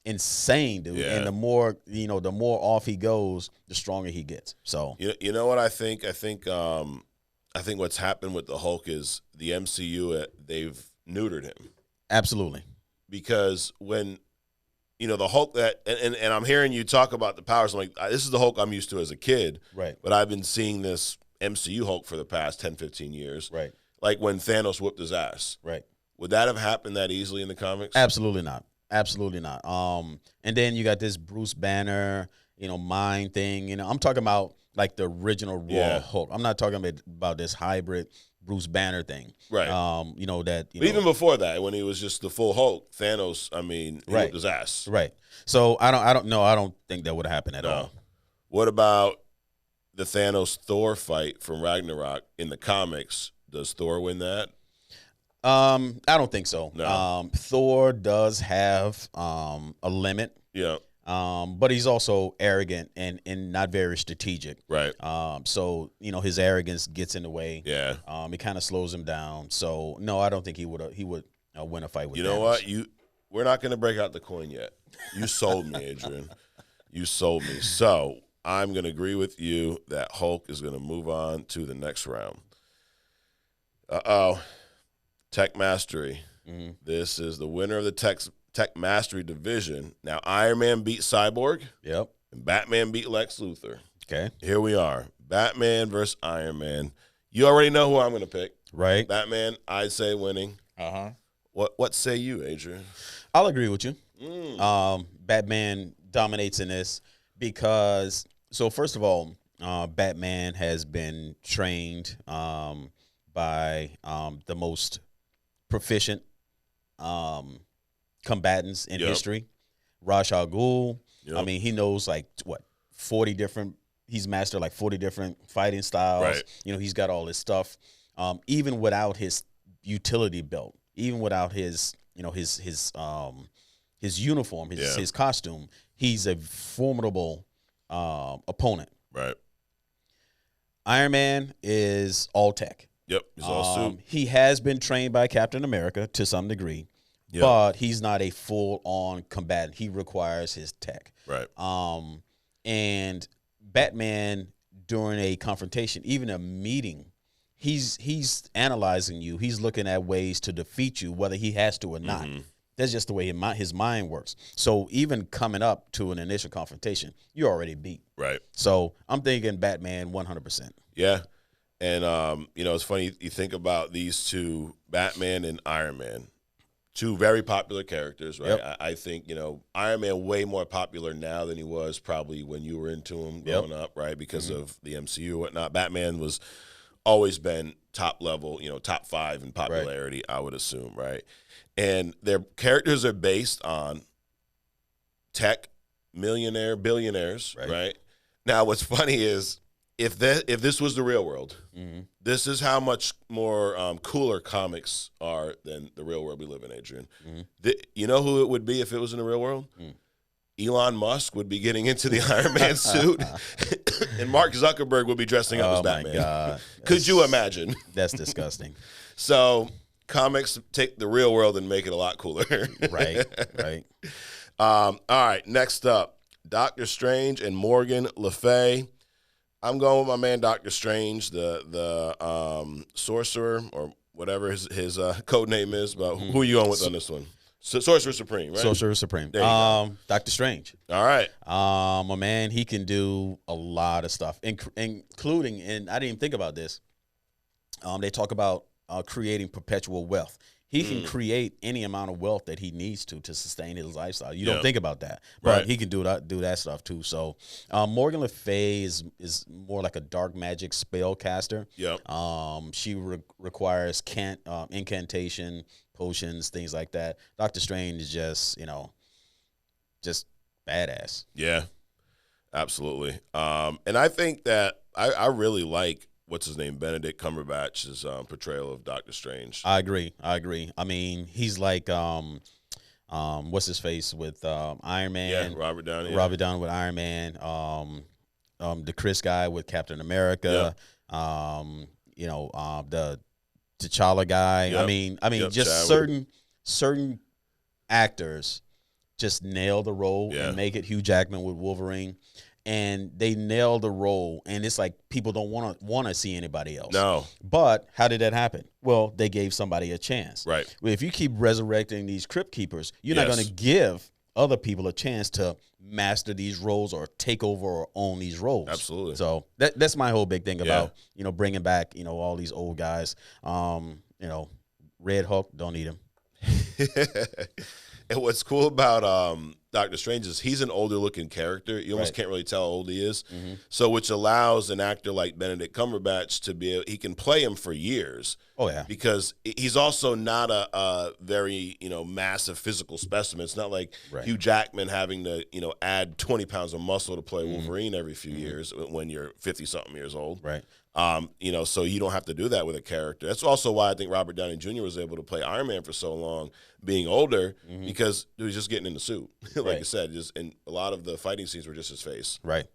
insane, dude. Yeah. And the more off he goes, the stronger he gets. So you know what I think? I think what's happened with the Hulk is the MCU they've neutered him. Absolutely. Because when the Hulk and I'm hearing you talk about the powers. I'm like, this is the Hulk I'm used to as a kid. Right. But I've been seeing this MCU Hulk for the past 10, 15 years. Right. Like when Thanos whooped his ass. Right. Would that have happened that easily in the comics? Absolutely not. Absolutely not. And then you got this Bruce Banner, mind thing. I'm talking about like the original Raw Hulk. I'm not talking about this hybrid Bruce Banner thing. Right. But even before that, when he was just the full Hulk, Thanos, he whooped his ass. Right. So I don't know. I don't think that would happen at all. What about the Thanos Thor fight from Ragnarok in the comics? Does Thor win that? I don't think so. No. Thor does have a limit. Yeah. But he's also arrogant and not very strategic. Right. So his arrogance gets in the way. Yeah. It kind of slows him down. So no, I don't think he would win a fight with. You know what? We're not going to break out the coin yet. You sold me, Adrian. You sold me. So I'm going to agree with you that Hulk is going to move on to the next round. Tech Mastery. Mm-hmm. This is the winner of the Tech Mastery division. Now, Iron Man beat Cyborg. Yep. And Batman beat Lex Luthor. Okay. Here we are. Batman versus Iron Man. You already know who I'm going to pick. Right. Batman, I'd say winning. Uh-huh. What say you, Adrian? I'll agree with you. Batman dominates in this because, so first of all, Batman has been trained by the most proficient combatants in history. Ra's al Ghul. Yep. I mean, he knows 40 different. He's mastered 40 different fighting styles. Right. He's got all this stuff. Even without his utility belt, even without his uniform, his costume, he's a formidable opponent. Right. Iron Man is all tech. Yep, he's all suit. He has been trained by Captain America to some degree, but he's not a full-on combatant. He requires his tech. Right. And Batman, during a confrontation, even a meeting, he's analyzing you. He's looking at ways to defeat you, whether he has to or not. Mm-hmm. That's just the way his mind works. So even coming up to an initial confrontation, you're already beat. Right. So I'm thinking Batman 100%. Yeah. And, it's funny, you think about these two, Batman and Iron Man, two very popular characters, right? Yep. I think, Iron Man way more popular now than he was probably when you were into him growing up, right? Because of the MCU or whatnot. Batman was always been top level, top 5 in popularity, I would assume, right? And their characters are based on tech billionaires, right? Now, what's funny is, if this was the real world, this is how much more cooler comics are than the real world we live in, Adrian. You know who it would be if it was in the real world? Elon Musk would be getting into the Iron Man suit, and Mark Zuckerberg would be dressing up as Batman. Oh, my God. Could you imagine? That's disgusting. So comics take the real world and make it a lot cooler. Right. All right, next up, Doctor Strange and Morgan Le Fay. I'm going with my man Doctor Strange, the sorcerer or whatever his code name is. But who are you going with on this one? Sorcerer Supreme, right? Sorcerer Supreme. Doctor Strange. All right. My man, he can do a lot of stuff, including, and I didn't even think about this. They talk about creating perpetual wealth. He can create any amount of wealth that he needs to sustain his lifestyle. You don't think about that, but he can do that stuff too. So Morgan Le Fay is more like a dark magic spell caster. Yep. She requires incantation, potions, things like that. Doctor Strange is just badass. Yeah, absolutely. And I think that I really like what's his name, Benedict Cumberbatch's portrayal of Doctor Strange. I agree. I mean, he's like what's his face with Iron Man? Yeah, Robert Downey. Robert Downey with Iron Man. The Chris guy with Captain America. Yeah. The T'Challa guy. Yep. I mean, just Chadwick. certain actors just nail the role Yeah. and make it. Hugh Jackman with Wolverine. And they nail the role, and it's like people don't want to see anybody else. No. But how did that happen? Well, they gave somebody a chance. Right. If you keep resurrecting these crypt keepers, you're not Yes. going to give other people a chance to master these roles or take over or own these roles. Absolutely. So that's my whole big thing about, bringing back, all these old guys. Red Hulk, don't need him. And what's cool about Doctor Strange is he's an older looking character. You almost can't really tell how old he is. Mm-hmm. So which allows an actor like Benedict Cumberbatch to he can play him for years. Oh, yeah. Because he's also not a very, massive physical specimen. It's not like Hugh Jackman having to, add 20 pounds of muscle to play Wolverine every few years when you're 50-something years old. Right. So you don't have to do that with a character. That's also why I think Robert Downey Jr. was able to play Iron Man for so long, being older, because he was just getting in the suit. Like I said, and a lot of the fighting scenes were just his face. Right.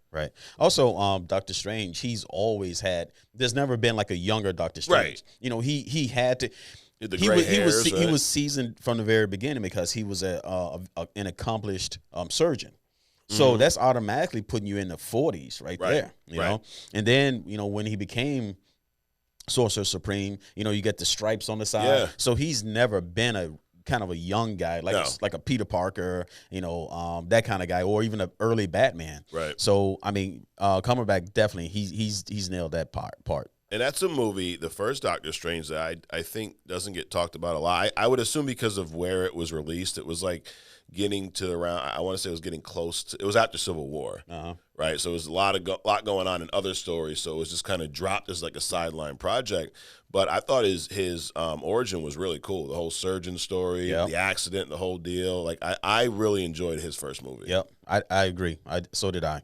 Also, Doctor Strange, he's always had. There's never been like a younger Doctor Strange. Right. He had to. He was seasoned from the very beginning because he was an accomplished surgeon. So that's automatically putting you in the 40s right there, you know? And then, when he became Sorcerer Supreme, you get the stripes on the side. Yeah. So he's never been a kind of a young guy, like a Peter Parker, that kind of guy, or even an early Batman. Right. So, I mean, Cumberbatch definitely, he's nailed that part. And that's a movie, the first Doctor Strange, that I think doesn't get talked about a lot. I would assume because of where it was released, it was like getting to around, I want to say it was getting close to, it was after Civil War, right? So it was a lot going on in other stories, so it was just kind of dropped as like a sideline project. But I thought his origin was really cool. The whole surgeon story, the accident, the whole deal. Like, I really enjoyed his first movie. Yep, I agree. So did I.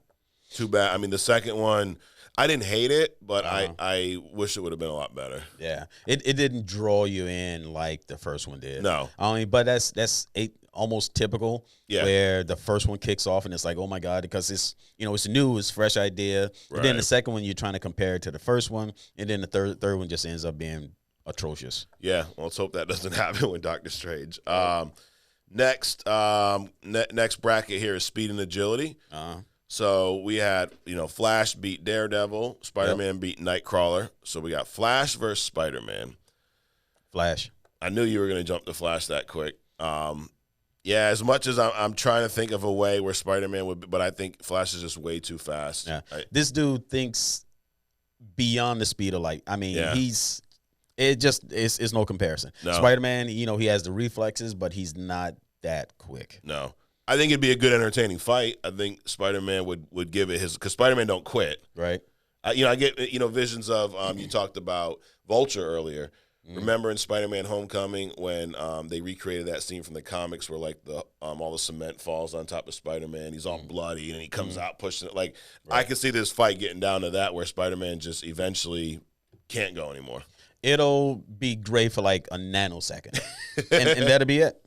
Too bad. I mean, the second one, I didn't hate it, but I wish it would have been a lot better. Yeah, it didn't draw you in like the first one did. No, but that's almost typical. Yeah, where the first one kicks off and it's like, oh my god, because it's it's new, it's a fresh idea. Right. And then the second one you're trying to compare it to the first one, and then the third one just ends up being atrocious. Yeah, well, let's hope that doesn't happen with Doctor Strange. Next bracket here is speed and agility. So we had, Flash beat Daredevil, Spider-Man beat Nightcrawler. So we got Flash versus Spider-Man. Flash. I knew you were going to jump to Flash that quick. Yeah, as much as I'm trying to think of a way where Spider-Man would, but I think Flash is just way too fast. Yeah. This dude thinks beyond the speed of light. I mean, it's no comparison. No. Spider-Man, he has the reflexes, but he's not that quick. No. I think it'd be a good, entertaining fight. I think Spider-Man would give it his, because Spider-Man don't quit. Right. I get visions of you talked about Vulture earlier. Remember in Spider-Man: Homecoming when they recreated that scene from the comics where like the all the cement falls on top of Spider-Man. He's all bloody and he comes out pushing it. Like I could see this fight getting down to that where Spider-Man just eventually can't go anymore. It'll be great for like a nanosecond, and that'll be it.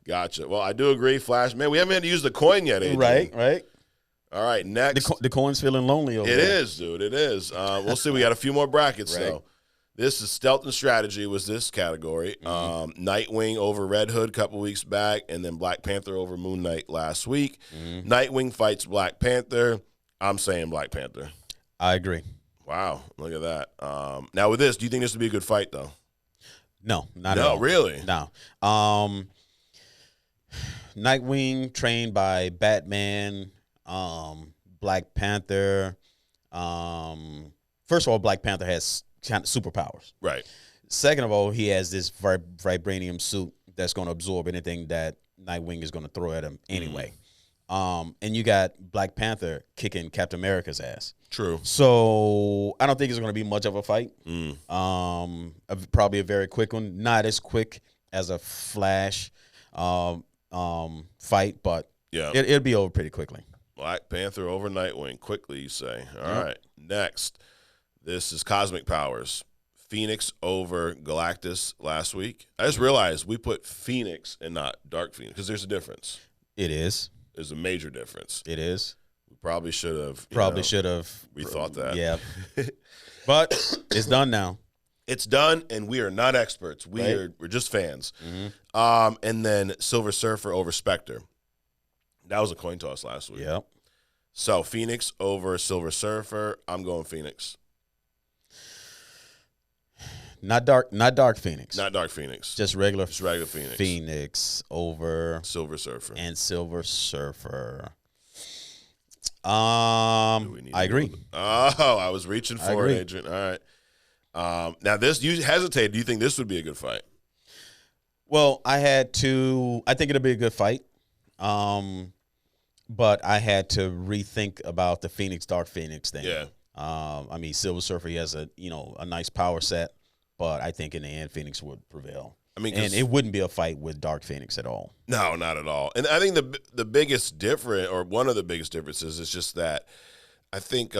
Gotcha. Well, I do agree, Flash. Man, we haven't had to use the coin yet, AJ. Right. All right, next. The coin's feeling lonely over there. It is, dude. It is. We'll see. We got a few more brackets, though. This is Stealth and Strategy was this category. Nightwing over Red Hood a couple weeks back, and then Black Panther over Moon Knight last week. Nightwing fights Black Panther. I'm saying Black Panther. I agree. Wow, look at that. Now with this, do you think this would be a good fight, though? No, not at all. No, really? No. Nightwing trained by Batman, Black Panther. First of all, Black Panther has kind of superpowers. Right. Second of all, he has this vibranium suit that's going to absorb anything that Nightwing is going to throw at him anyway. And you got Black Panther kicking Captain America's ass. True. So I don't think it's going to be much of a fight. Probably a very quick one. Not as quick as a Flash fight, but it'll be over pretty quickly. Black Panther over Nightwing. Quickly, you say. All right. Next, this is Cosmic Powers. Phoenix over Galactus last week. I just realized we put Phoenix and not Dark Phoenix because there's a difference. It is. There's a major difference. It is. We probably should have. We thought that. Yeah. But it's done now. It's done, and we are not experts. We're just fans. And then Silver Surfer over Spectre. That was a coin toss last week. Yep. So Phoenix over Silver Surfer. I'm going Phoenix. not Dark Phoenix. Not Dark Phoenix. Just regular Phoenix. Phoenix over Silver Surfer. and Silver Surfer. I agree. I was reaching for it, Adrian. All right. Now this, you hesitated. Do you think this would be a good fight? Well, I think it'll be a good fight. But I had to rethink about the Dark Phoenix thing. Yeah. I mean, Silver Surfer, he has a nice power set, but I think in the end, Phoenix would prevail. I mean, and it wouldn't be a fight with Dark Phoenix at all. No, not at all. And I think the biggest difference, or one of the biggest differences, is just that I think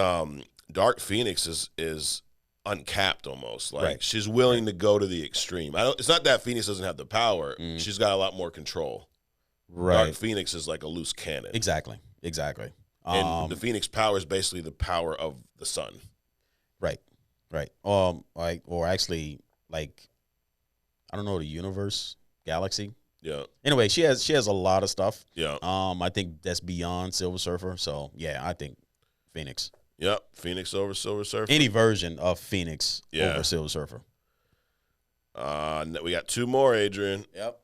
Dark Phoenix is uncapped almost. Like she's willing to go to the extreme. It's not that Phoenix doesn't have the power. She's got a lot more control. Right. Dark Phoenix is like a loose cannon. Exactly. And the Phoenix power is basically the power of the sun. Right. Or actually, like, I don't know, the universe, galaxy. Yeah. Anyway, she has a lot of stuff. Yeah. I think that's beyond Silver Surfer. So yeah, I think Phoenix. Yep. Phoenix over Silver Surfer. Any version of Phoenix over Silver Surfer. We got two more, Adrian. Yep.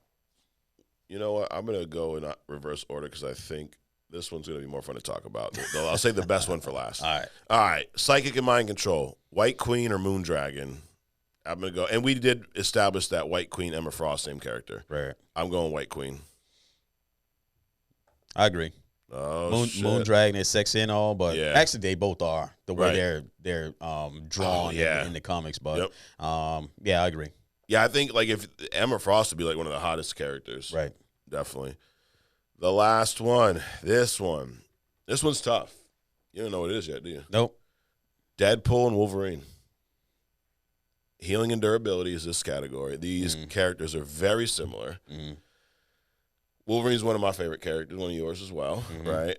You know what? I'm going to go in reverse order because I think this one's going to be more fun to talk about. I'll save the best one for last. All right. Psychic and mind control. White Queen or Moondragon? I'm going to go. And we did establish that White Queen, Emma Frost, same character. Right. I'm going White Queen. I agree. Oh, Moondragon is sexy and all, but actually they both are the way they're drawn in the comics. But I agree. Yeah, I think like if Emma Frost would be like one of the hottest characters. Right. Definitely. The last one. This one's tough. You don't know what it is yet, do you? Nope. Deadpool and Wolverine. Healing and durability is this category. These characters are very similar. Wolverine's one of my favorite characters, one of yours as well, right?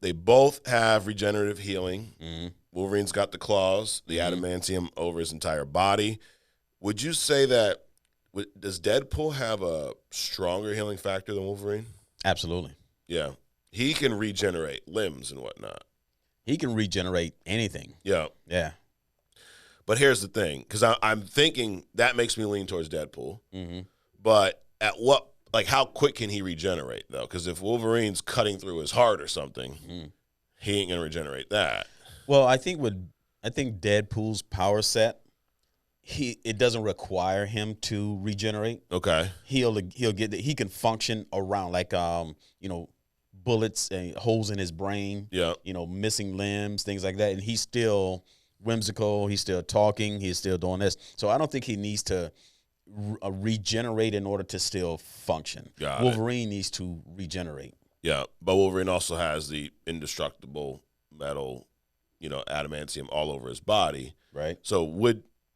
They both have regenerative healing. Wolverine's got the claws, the adamantium over his entire body. Would you say that does Deadpool have a stronger healing factor than Wolverine? Absolutely. Yeah. He can regenerate limbs and whatnot. He can regenerate anything. Yeah. Yeah. But here's the thing, because I'm thinking that makes me lean towards Deadpool. But at what, like, how quick can he regenerate, though? Because if Wolverine's cutting through his heart or something, he ain't going to regenerate that. Well, I think Deadpool's power set, it doesn't require him to regenerate. Okay. He can function around like bullets and holes in his brain. Yeah. Missing limbs, things like that, and he's still whimsical. He's still talking. He's still doing this. So I don't think he needs to regenerate in order to still function. Wolverine needs to regenerate. Yeah, but Wolverine also has the indestructible metal, adamantium all over his body. Right. So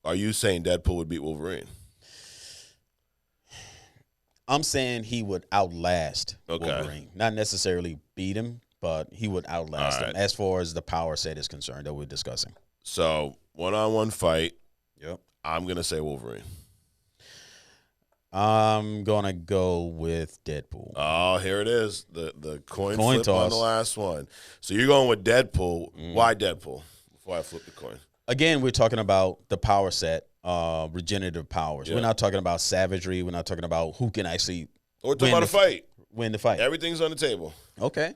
are you saying Deadpool would beat Wolverine? I'm saying he would outlast Wolverine. Not necessarily beat him, but he would outlast him as far as the power set is concerned that we're discussing. So, one-on-one fight. Yep. I'm going to say Wolverine. I'm going to go with Deadpool. Oh, here it is. The coin flip toss on the last one. So, you're going with Deadpool. Why Deadpool? Before I flip the coin. Again, we're talking about the power set, regenerative powers. We're not talking about savagery. We're not talking about who can actually we're talking about a fight. Win the fight. Everything's on the table. Okay.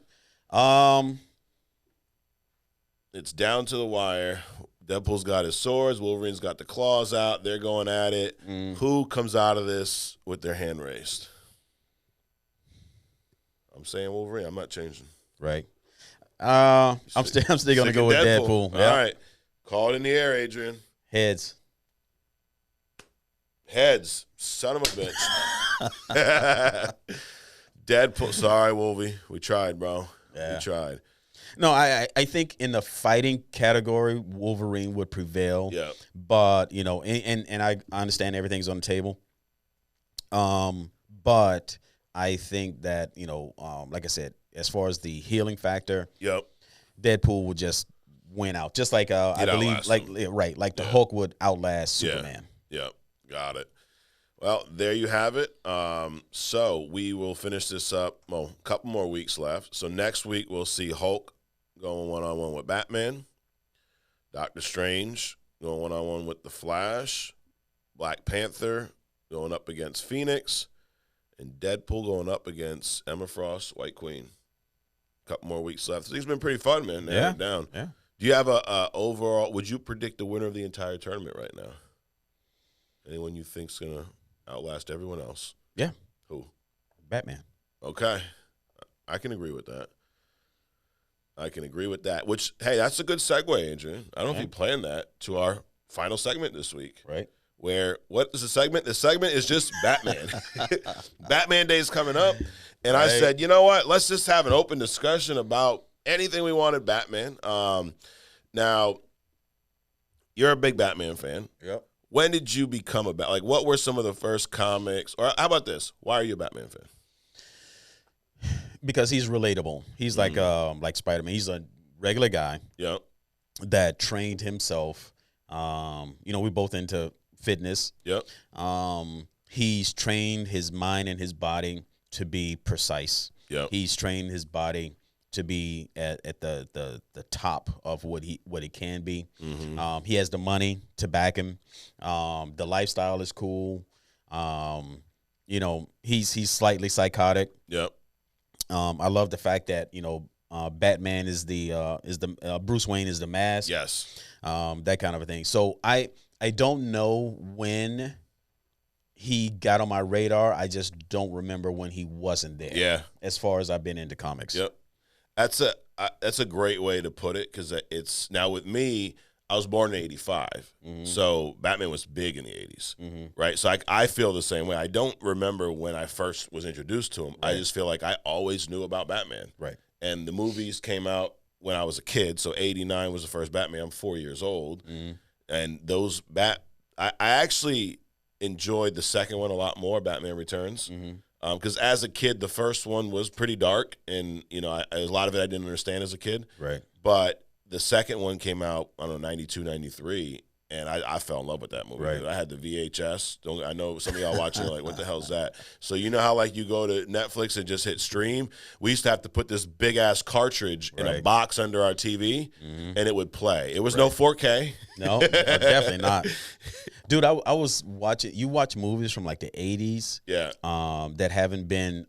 It's down to the wire. Deadpool's got his swords. Wolverine's got the claws out. They're going at it. Who comes out of this with their hand raised? I'm saying Wolverine. I'm not changing. Right. I'm still going to go with Deadpool. Yep. All right. Call it in the air, Adrian. Heads. Son of a bitch. Deadpool. Sorry, Wolvie. We tried, bro. Yeah. We tried. No, I think in the fighting category, Wolverine would prevail. Yeah. But, and I understand everything's on the table. But I think that, like I said, as far as the healing factor, Deadpool would just win out. Just like I believe the Hulk would outlast Superman. Yeah. Got it. Well, there you have it. So we will finish this up. Well, a couple more weeks left. So next week we'll see Hulk going one-on-one with Batman. Doctor Strange going one-on-one with The Flash. Black Panther going up against Phoenix, and Deadpool going up against Emma Frost, White Queen. Couple more weeks left. It's been pretty fun, man. Yeah. Down. Yeah. Do you have a overall? Would you predict the winner of the entire tournament right now? Anyone you think's gonna outlast everyone else? Yeah. Who? Batman. Okay, I can agree with that. Which, hey, that's a good segue, Adrian. I don't know if you planned that to our final segment this week. Right. Where, what is the segment? The segment is just Batman. Batman Day's coming up. And I said, you know what? Let's just have an open discussion about anything we wanted Batman. Now, you're a big Batman fan. Yep. When did you become a Batman? Like, what were some of the first comics? Or how about this? Why are you a Batman fan? Because he's relatable. He's like Spiderman. He's a regular guy. Yep. That trained himself. We're both into fitness. Yep. He's trained his mind and his body to be precise. Yep. He's trained his body to be at the top of what he can be. Mm-hmm. He has the money to back him. The lifestyle is cool. He's slightly psychotic. Yep. I love the fact that Batman is the Bruce Wayne is the mask. Yes. That kind of a thing. So I don't know when he got on my radar. I just don't remember when he wasn't there. Yeah. As far as I've been into comics. Yep. That's a great way to put it, because it's now with me. I was born in '85, so Batman was big in the '80s, right? So I feel the same way. I don't remember when I first was introduced to him. Right. I just feel like I always knew about Batman. Right. And the movies came out when I was a kid, so '89 was the first Batman. I'm 4 years old, and those I actually enjoyed the second one a lot more, Batman Returns, because as a kid, the first one was pretty dark, and a lot of it I didn't understand as a kid. Right. But the second one came out, I don't know, 92, 93, and I fell in love with that movie. Right. I had the VHS. I know some of y'all watching are like, what the hell's that? So you know how like you go to Netflix and just hit stream? We used to have to put this big-ass cartridge in a box under our TV, and it would play. It was no 4K. No, definitely not. Dude, I was watching – you watch movies from like the 80s that haven't been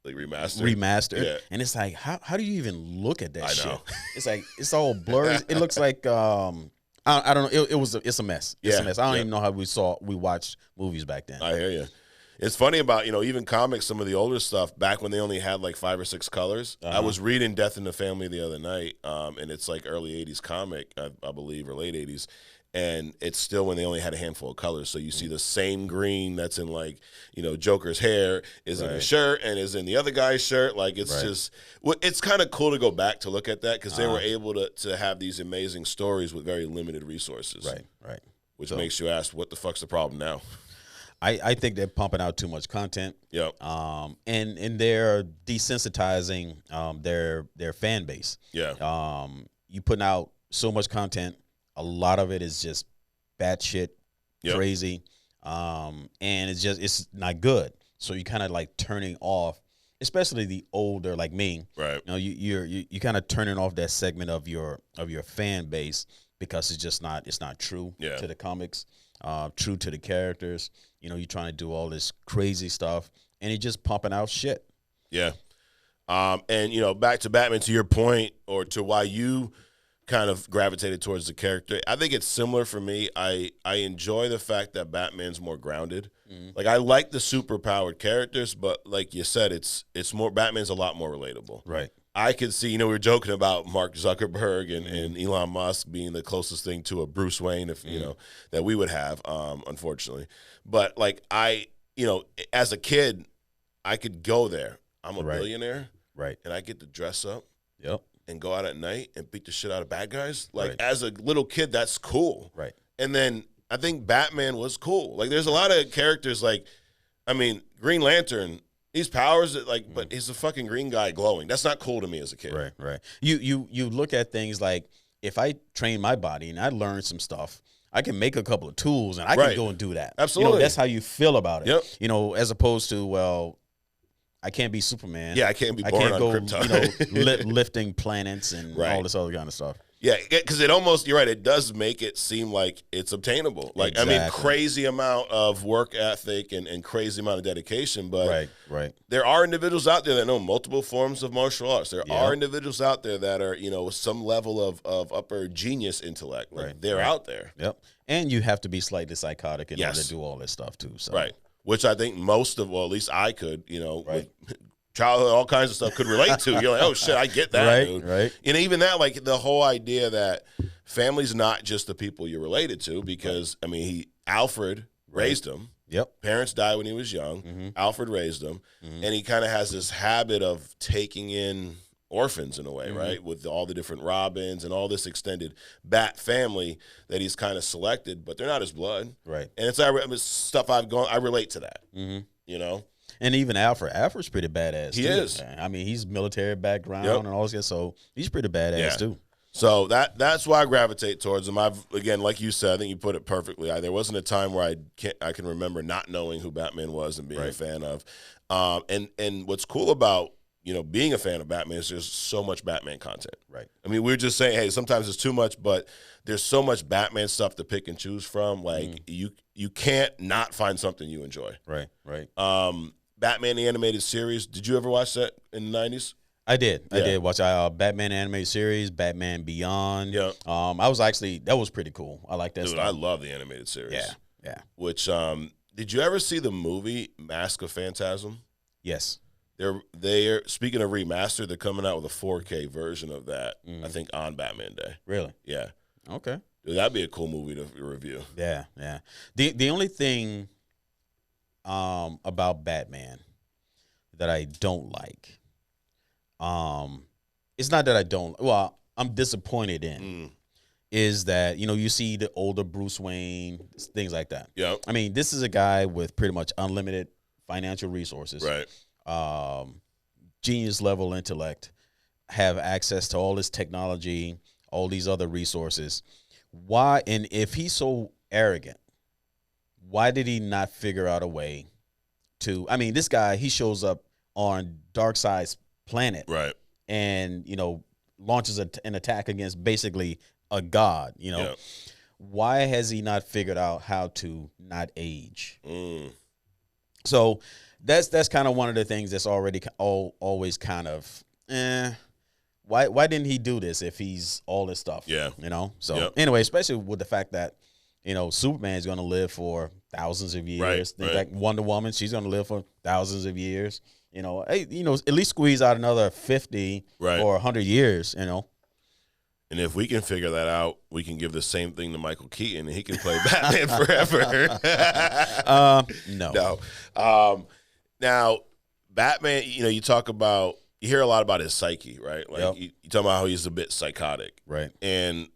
like remastered. Yeah. And it's like, how do you even look at that shit? I know. It's like, it's all blurry. It looks like, I don't know. It's a mess. It's a mess. I don't even know how we watched movies back then. I hear you. It's funny about, even comics, some of the older stuff, back when they only had like 5 or 6 colors. I was reading Death in the Family the other night, and it's like early 80s comic, I believe, or late 80s. And it's still when they only had a handful of colors. So you see the same green that's in like, Joker's hair is in his shirt and is in the other guy's shirt. Like it's just, it's kind of cool to go back to look at that, because they were able to have these amazing stories with very limited resources. Right. Which makes you ask, what the fuck's the problem now? I think they're pumping out too much content. Yep. And they're desensitizing their fan base. Yeah. You putting out so much content. A lot of it is just batshit crazy, and it's not good. So you kind of like turning off, especially the older like me. Right. You kind of turning off that segment of your fan base, because it's not true to the comics, true to the characters. You're trying to do all this crazy stuff, and you're just pumping out shit. Yeah. And back to Batman, to your point, or to why you kind of gravitated towards the character, I think it's similar for me. I enjoy the fact that Batman's more grounded. Like, I like the superpowered characters, but like you said, it's more, Batman's a lot more relatable. Right. I could see, we were joking about Mark Zuckerberg and Elon Musk being the closest thing to a Bruce Wayne, if that we would have, unfortunately. But like as a kid, I could go there. I'm a billionaire, and I get to dress up. Yep. And go out at night and beat the shit out of bad guys. Like, as a little kid, that's cool. Right. And then I think Batman was cool. Like, there's a lot of characters, like, Green Lantern, these powers, but he's a fucking green guy glowing. That's not cool to me as a kid. Right. You look at things like, if I train my body and I learn some stuff, I can make a couple of tools and I can go and do that. Absolutely. That's how you feel about it. Yep. As opposed to, well, I can't be Superman. Yeah, I can't be born on Krypton. Lifting planets and all this other kind of stuff. Yeah, because it almost, you're right, it does make it seem like it's obtainable. Like, exactly. I mean, crazy amount of work ethic and crazy amount of dedication, but there are individuals out there that know multiple forms of martial arts. There are individuals out there that are, with some level of upper genius intellect. Like, they're out there. Yep. And you have to be slightly psychotic in order to do all this stuff, too. So. Right. Which I think at least I could, with childhood, all kinds of stuff could relate to. You're like, oh shit, I get that, dude. Right. And even that, like the whole idea that family's not just the people you're related to, because I mean, Alfred raised him. Yep. Parents died when he was young. Alfred raised him, and he kind of has this habit of taking in orphans in a way, right? With all the different Robins and all this extended Bat family that he's kind of selected, but they're not his blood, right? And it's stuff I relate to that, And even Alfred's pretty badass. He is. I mean, he's military background and all this, so he's pretty badass too. So that's why I gravitate towards him. Again, like you said, I think you put it perfectly. There wasn't a time where I can remember not knowing who Batman was and being a fan of. And what's cool about being a fan of Batman is there's so much Batman content. Right. I mean, we're just saying, hey, sometimes it's too much, but there's so much Batman stuff to pick and choose from. Like you can't not find something you enjoy. Right. Right. Batman the animated series. Did you ever watch that in the 90s? I did. I did watch Batman animated series, Batman Beyond. Yeah. That was pretty cool. I like that stuff. I love the animated series. Yeah. Yeah. Which did you ever see the movie Mask of Phantasm? Yes. They're speaking of remaster, they're coming out with a 4K version of that, I think, on Batman Day. Really? Yeah. Okay. Dude, that'd be a cool movie to review. Yeah, yeah. The only thing about Batman that I don't like, it's not that I don't, well, I'm disappointed in, is that, you see the older Bruce Wayne, things like that. Yeah. I mean, this is a guy with pretty much unlimited financial resources. Right. Genius level intellect, have access to all this technology, all these other resources. Why? And if he's so arrogant, why did he not figure out a way to? I mean, this guy, he shows up on Darkseid's planet, right? And launches an attack against basically a god. Yeah. Why has he not figured out how to not age? So. That's kind of one of the things that's already always kind of, why didn't he do this if he's all this stuff? Yeah. So anyway, especially with the fact that, Superman is going to live for thousands of years. Right. Like Wonder Woman, she's going to live for thousands of years. At least squeeze out another 50 or 100 years, And if we can figure that out, we can give the same thing to Michael Keaton, and he can play Batman forever. No. Now, Batman, you hear a lot about his psyche, right? Like you talk about how he's a bit psychotic. Right. And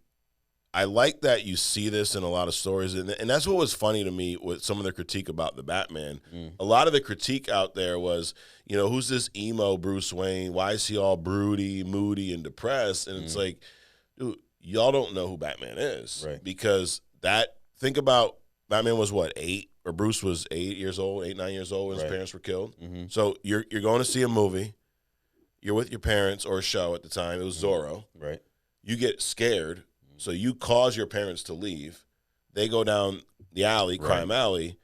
I like that you see this in a lot of stories. And that's what was funny to me with some of the critique about the Batman. A lot of the critique out there was, who's this emo Bruce Wayne? Why is he all broody, moody, and depressed? And it's like, dude, y'all don't know who Batman is. Right. Because think about Batman was what, 8? Or Bruce was 9 years old when his parents were killed. So you're going to see a movie. You're with your parents or a show at the time. It was Zorro. Right. You get scared, so you cause your parents to leave. They go down the alley, crime alley.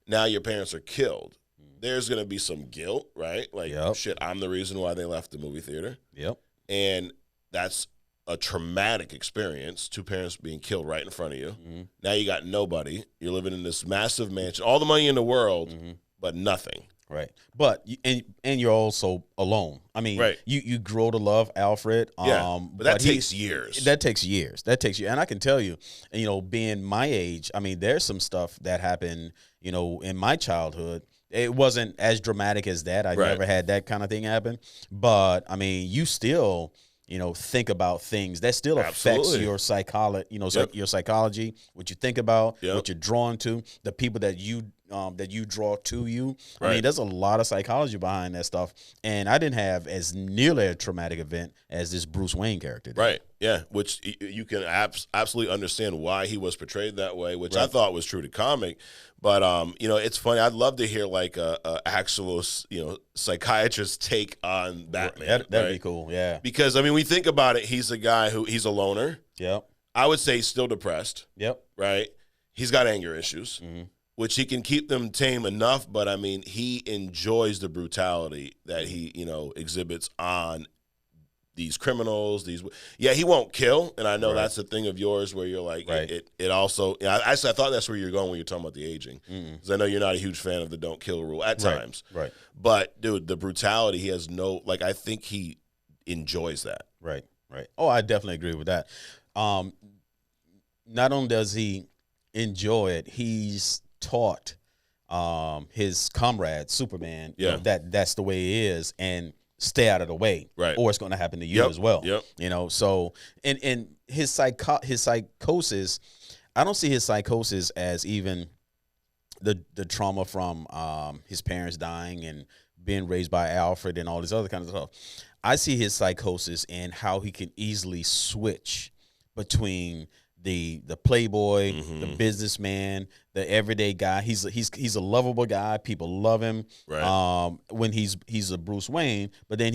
Now your parents are killed. There's going to be some guilt, right? Like, shit, I'm the reason why they left the movie theater. Yep. And that's a traumatic experience, 2 parents being killed right in front of you. Now you got nobody. You're living in this massive mansion, all the money in the world, but nothing. Right. But and you're also alone. I mean, you grow to love Alfred. But that takes years. That takes years. And I can tell you, being my age, I mean, there's some stuff that happened, in my childhood. It wasn't as dramatic as that. I never had that kind of thing happen. But I mean, you still think about things that still affects your psychology, your psychology, what you think about, what you're drawn to, the people that you that you draw to you. Right. I mean, there's a lot of psychology behind that stuff, and I didn't have as nearly a traumatic event as this Bruce Wayne character did. Right. Yeah, which you can absolutely understand why he was portrayed that way, which I thought was true to comic. But it's funny. I'd love to hear like a actual psychiatrist take on Batman. That'd be cool. Yeah. Because I mean, we think about it. He's a guy he's a loner. Yep. I would say he's still depressed. Yep. Right. He's got anger issues. Mm-hmm. Which he can keep them tame enough, but I mean, he enjoys the brutality that he, exhibits on these criminals. He won't kill, and I know that's a thing of yours where you're like, it also. I thought that's where you're going when you're talking about the aging, because I know you're not a huge fan of the don't kill rule at times. Right. But dude, the brutality, he has no I think he enjoys that. Right. Oh, I definitely agree with that. Not only does he enjoy it, he's taught his comrade Superman that's the way it is, and stay out of the way, or it's going to happen to you as well. So and his psychosis, I don't see his psychosis as even the trauma from his parents dying and being raised by Alfred and all this other kind of stuff. I see his psychosis in how he can easily switch between the playboy, the businessman, the everyday guy. He's a lovable guy. People love him when he's a Bruce Wayne, but then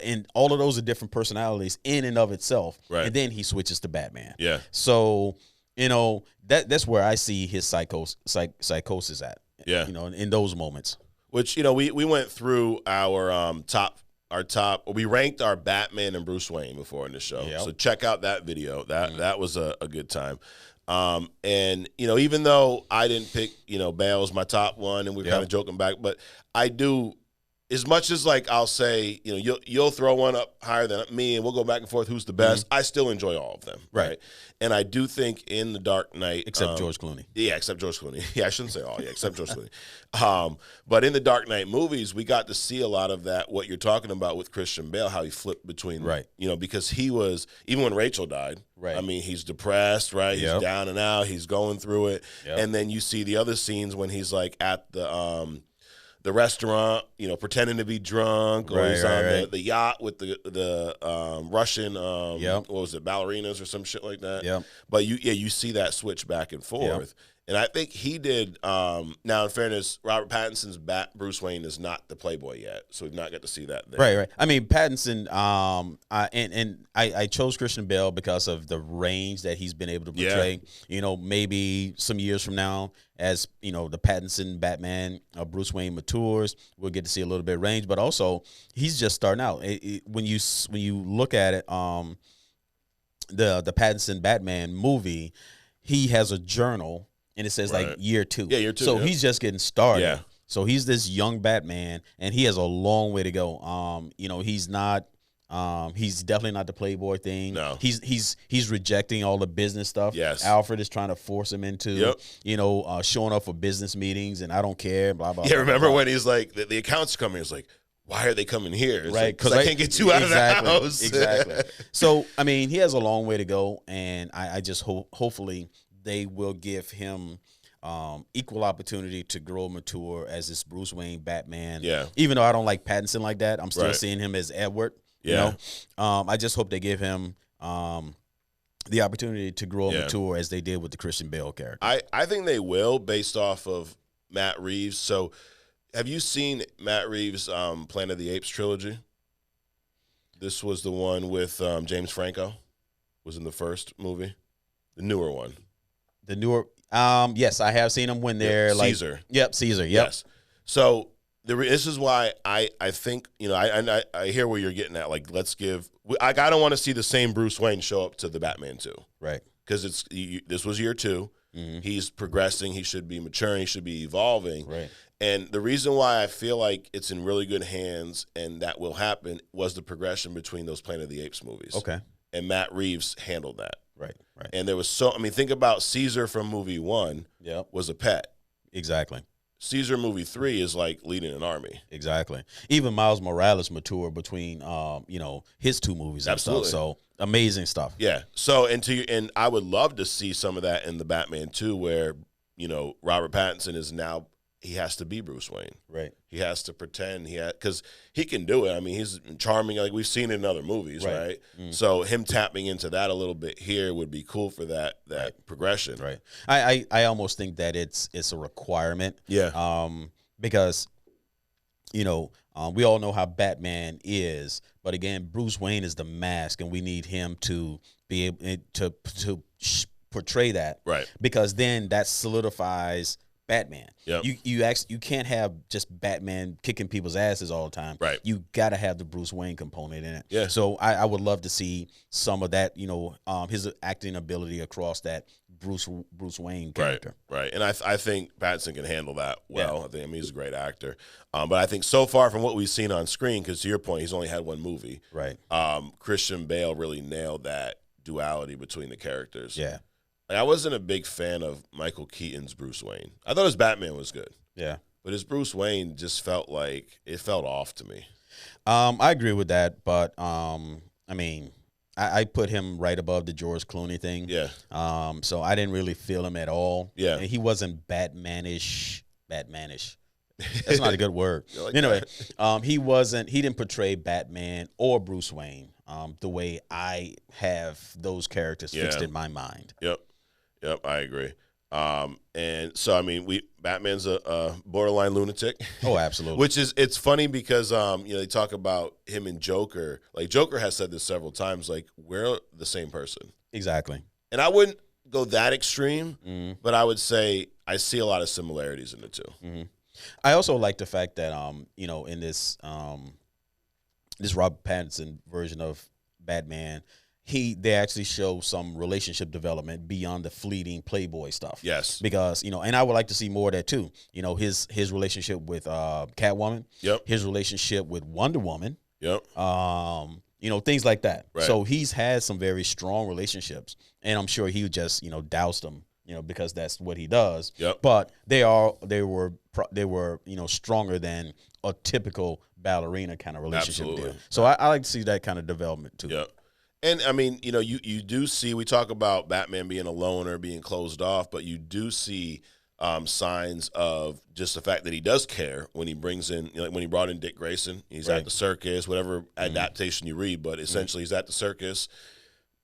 and all of those are different personalities in and of itself. Right. And then he switches to Batman. Yeah. So, that's where I see his psychosis at. Yeah. In those moments. Which, we went through our we ranked our Batman and Bruce Wayne before in the show. Yep. So check out that video. That was a good time. And even though I didn't pick, Bale's my top one, and we're kind of joking back, but I do, as much as I'll say, you'll throw one up higher than me, and we'll go back and forth who's the best. I still enjoy all of them. Right. And I do think in The Dark Knight, except George Clooney. Yeah, except George Clooney. Yeah, I shouldn't say all. Yeah, except George Clooney. But in the Dark Knight movies, we got to see a lot of that. What you're talking about with Christian Bale, how he flipped between, because he was, even when Rachel died. Right. I mean, he's depressed, right? He's down and out. He's going through it. Yep. And then you see the other scenes when he's at the restaurant, pretending to be drunk, or he's on the yacht with the Russian, what was it, ballerinas or some shit like that. Yeah. But you see that switch back and forth. Yep. And I think he did. Now, in fairness, Robert Pattinson's Bruce Wayne is not the Playboy yet, so we've not got to see that there. Right. I mean, Pattinson. I chose Christian Bale because of the range that he's been able to portray. Yeah. Maybe some years from now, as the Pattinson Batman, Bruce Wayne matures, we'll get to see a little bit of range. But also, he's just starting out. When you look at it, the Pattinson Batman movie, he has a journal. And it says year 2. Yeah, year 2. So he's just getting started. Yeah. So he's this young Batman, and he has a long way to go. He's not. He's definitely not the Playboy thing. No. He's rejecting all the business stuff. Yes. Alfred is trying to force him into, showing up for business meetings, and I don't care. Blah blah. Yeah. Remember when he's like, the accounts coming? He's like, why are they coming here? It's because I can't get you out of the house. Exactly. So I mean, he has a long way to go, and I just hopefully they will give him equal opportunity to grow and mature as this Bruce Wayne Batman. Yeah. Even though I don't like Pattinson like that, I'm still seeing him as Edward. Yeah. I just hope they give him the opportunity to grow and mature as they did with the Christian Bale character. I think they will, based off of Matt Reeves. So have you seen Matt Reeves' Planet of the Apes trilogy? This was the one with James Franco, was in the first movie, the newer one. The newer, yes, I have seen them when they're Caesar. Caesar. Yep. Yes. So this is why I think I hear where you're getting at. Let's give. I don't want to see the same Bruce Wayne show up to the Batman 2. Right. Because this was year 2. Mm-hmm. He's progressing. He should be maturing. He should be evolving. Right. And the reason why I feel like it's in really good hands and that will happen was the progression between those Planet of the Apes movies. Okay. And Matt Reeves handled that. Right. And there was think about Caesar from movie 1 was a pet. Exactly. Caesar movie 3 is like leading an army. Exactly. Even Miles Morales matured between his 2 movies and stuff. So amazing stuff. Yeah. So and I would love to see some of that in the Batman 2 where Robert Pattinson is now, he has to be Bruce Wayne. Right. He has to pretend because he can do it. I mean, he's charming, like we've seen in other movies, right? So him tapping into that a little bit here would be cool for that progression. Right. I almost think that it's a requirement. Yeah. Because, we all know how Batman is, but again, Bruce Wayne is the mask, and we need him to be able to portray that. Right. Because then that solidifies Batman. Yep. You can't have just Batman kicking people's asses all the time. Right. You got to have the Bruce Wayne component in it. Yeah. So I would love to see some of that, his acting ability across that Bruce Wayne character. Right. And I think Pattinson can handle that well. Yeah. I mean, he's a great actor. But I think so far from what we've seen on screen, because to your point, he's only had one movie. Right. Christian Bale really nailed that duality between the characters. Yeah. I wasn't a big fan of Michael Keaton's Bruce Wayne. I thought his Batman was good. Yeah. But his Bruce Wayne just felt off to me. I agree with that, but I mean, I put him right above the George Clooney thing. Yeah. So I didn't really feel him at all. Yeah. And he wasn't Batmanish. That's not a good word. Like anyway, he didn't portray Batman or Bruce Wayne the way I have those characters fixed in my mind. Yep, I agree. And so, I mean, Batman's a borderline lunatic. Oh, absolutely. Which it's funny because, they talk about him and Joker. Like, Joker has said this several times, like, we're the same person. Exactly. And I wouldn't go that extreme, but I would say I see a lot of similarities in the two. Mm-hmm. I also like the fact that, in this Robert Pattinson version of Batman, they actually show some relationship development beyond the fleeting Playboy stuff. Yes. Because, and I would like to see more of that too. His relationship with Catwoman. Yep. His relationship with Wonder Woman. Yep. Things like that. Right. So he's had some very strong relationships, and I'm sure he would just, douse them, because that's what he does. Yep. But they were stronger than a typical ballerina kind of relationship. Absolutely. Deal. So I like to see that kind of development too. Yep. And, I mean, you do see, we talk about Batman being a loner, being closed off, but you do see signs of just the fact that he does care when he brings in, when he brought in Dick Grayson. He's at the circus, whatever adaptation you read, but essentially he's at the circus.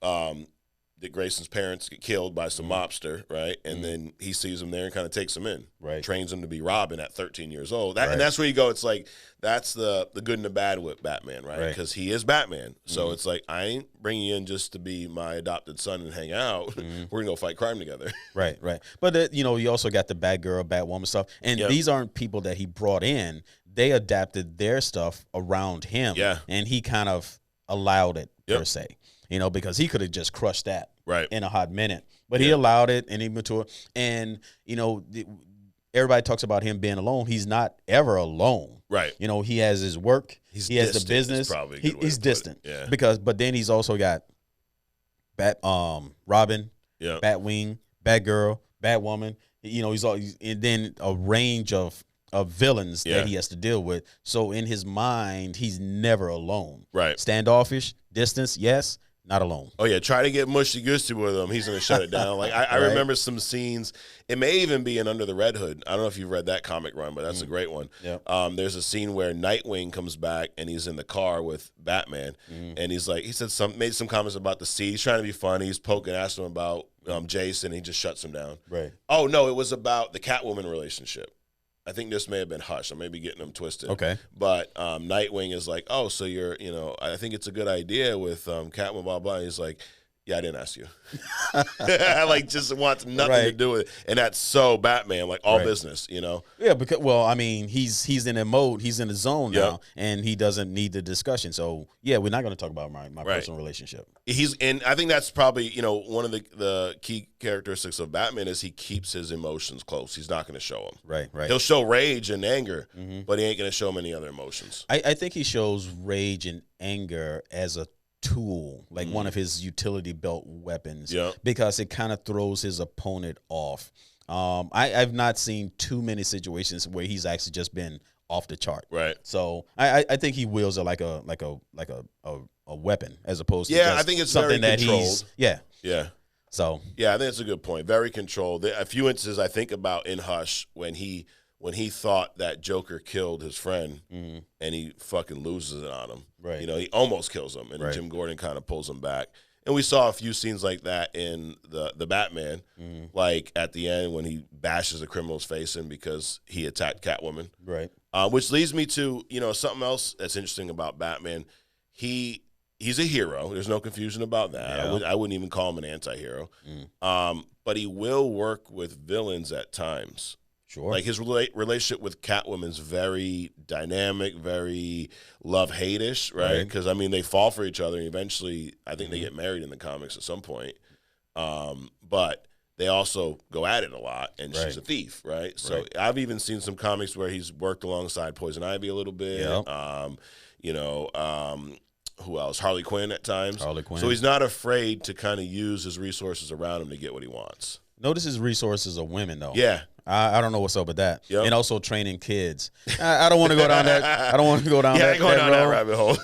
Dick Grayson's parents get killed by some mobster, right? And then he sees him there and kind of takes him in, right? Trains him to be Robin at 13 years old. And that's where you go. It's like, that's the good and the bad with Batman, right? Because he is Batman. So it's like, I ain't bringing you in just to be my adopted son and hang out. We're going to go fight crime together. Right. But, you also got the Batgirl, Batwoman stuff. And these aren't people that he brought in. They adapted their stuff around him. Yeah. And he kind of allowed it, per se. Because he could have just crushed that in a hot minute. But he allowed it, and he matured. And, everybody talks about him being alone. He's not ever alone. Right. He has his work. He has the business. He's distant. Yeah. But then he's also got Robin, Batwing, Batgirl, Batwoman. And then a range of villains that he has to deal with. So in his mind, he's never alone. Right. Standoffish, distance, yes. Not alone. Oh, yeah. Try to get mushy-gushy with him. He's going to shut it down. Like I remember some scenes. It may even be in Under the Red Hood. I don't know if you've read that comic run, but that's a great one. Yep. There's a scene where Nightwing comes back, and he's in the car with Batman. And he's like, made some comments about the sea. He's trying to be funny. He's asking him about Jason, and he just shuts him down. Right. Oh, no, it was about the Catwoman relationship. I think this may have been Hush. I may be getting them twisted. Okay. But Nightwing is like, oh, so you're, I think it's a good idea with Catwoman, blah, blah. And he's like, yeah, I didn't ask you. Like, just wants nothing to do with it. And that's so Batman, like all business, Yeah, because, he's in a mode, he's in a zone now, and he doesn't need the discussion. So, yeah, we're not going to talk about my personal relationship. And I think that's probably, one of the key characteristics of Batman is he keeps his emotions close. He's not going to show them. Right. He'll show rage and anger, but he ain't going to show him any other emotions. I think he shows rage and anger as a tool, like one of his utility belt weapons, because it kind of throws his opponent off. I've not seen too many situations where he's actually just been off the chart. Right. So I think he wields it like a weapon as opposed to just I think it's something very that controlled. Yeah. So yeah, I think that's a good point. Very controlled. A few instances I think about in Hush when he thought that Joker killed his friend and he fucking loses it on him. Right. You know, he almost kills him, and Jim Gordon kind of pulls him back. And we saw a few scenes like that in the Batman, like at the end when he bashes a criminal's face in because he attacked Catwoman. Right. Which leads me to, something else that's interesting about Batman. He's a hero. There's no confusion about that. Yeah. I wouldn't even call him an anti-hero. But he will work with villains at times. Sure. Like his relationship with Catwoman's very dynamic, very love-hate-ish, right? Because, they fall for each other, and eventually I think they get married in the comics at some point. But they also go at it a lot, and she's a thief, right? So I've even seen some comics where he's worked alongside Poison Ivy a little bit. Yep. Who else? Harley Quinn at times. Harley Quinn. So he's not afraid to kind of use his resources around him to get what he wants. Notice his resources are women, though. Yeah. I don't know what's up with that. Yep. And also training kids. I don't want to go down that. I don't want to go down that. Going down that rabbit hole.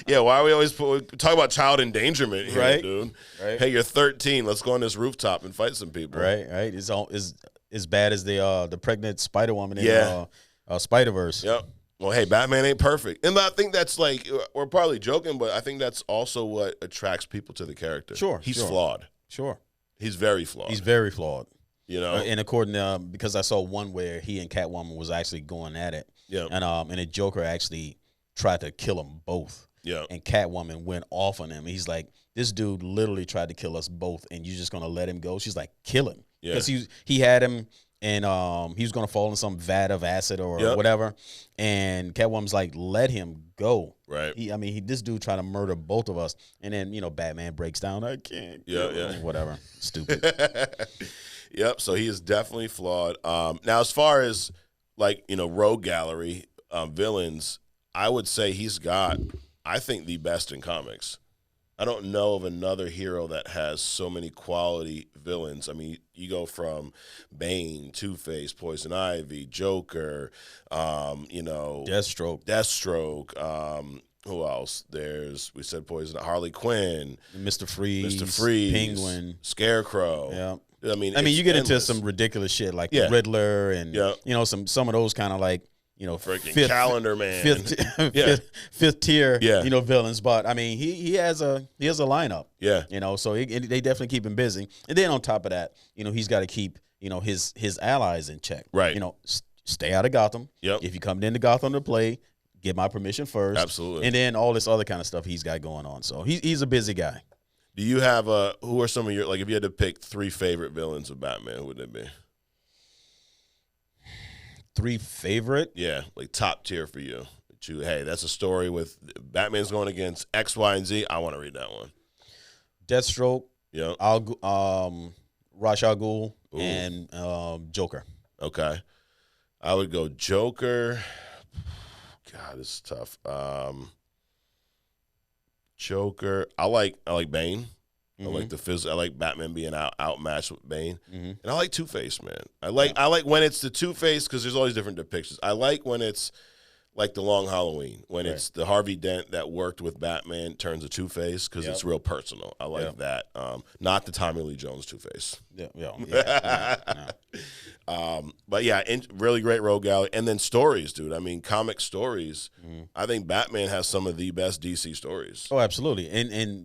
Yeah, why are we always talk about child endangerment here, dude? Right. Hey, you're 13. Let's go on this rooftop and fight some people. Right. It's as bad as the pregnant Spider Woman in Spider-Verse. Yep. Well, hey, Batman ain't perfect. And I think that's we're probably joking, but I think that's also what attracts people to the character. Sure. He's flawed. Sure. He's very flawed. He's very flawed. And according to, because I saw one where he and Catwoman was actually going at it. Yeah. And the Joker actually tried to kill them both. Yeah. And Catwoman went off on him. He's like, this dude literally tried to kill us both, and you're just going to let him go? She's like, kill him. Yeah. Because he had him, and he was going to fall in some vat of acid or whatever. And Catwoman's like, let him go. Right. This dude tried to murder both of us. And then, Batman breaks down. I can't. Yeah. Whatever. Stupid. Yep. So he is definitely flawed. Now, as far as rogue gallery villains, I would say he's got, I think, the best in comics. I don't know of another hero that has so many quality villains. I mean, you go from Bane, Two-Face, Poison Ivy, Joker, Deathstroke. Who else? We said Poison, Harley Quinn, Mr. Freeze, Penguin, Scarecrow. Yeah. I mean, you get endless. into some ridiculous shit like the Riddler and some of those kind of freaking Calendar Man, fifth tier, villains. But he has a lineup, so they definitely keep him busy. And then on top of that, he's got to keep his allies in check, right? Stay out of Gotham. Yep. If you come into Gotham to play, get my permission first, absolutely. And then all this other kind of stuff he's got going on. So he's a busy guy. Do you have who are some of your, if you had to pick 3 favorite villains of Batman, who would it be? 3 favorite? Yeah, top tier for you. Hey, that's a story with Batman's going against X, Y, and Z. I want to read that one. Deathstroke. Yeah. Ra's al Ghul and Joker. Okay. I would go Joker. God, this is tough. Joker. I like Bane. I like I like Batman being outmatched with Bane, and I like Two-Face, man. I like when it's the Two-Face because there's all these different depictions. I like when it's like the Long Halloween, when it's the Harvey Dent that worked with Batman turns a Two-Face because it's real personal. I like that. Not the Tommy Lee Jones Two-Face. But really great rogue gallery, and then stories, dude. I mean, comic stories. I think Batman has some of the best DC stories. Oh, absolutely, and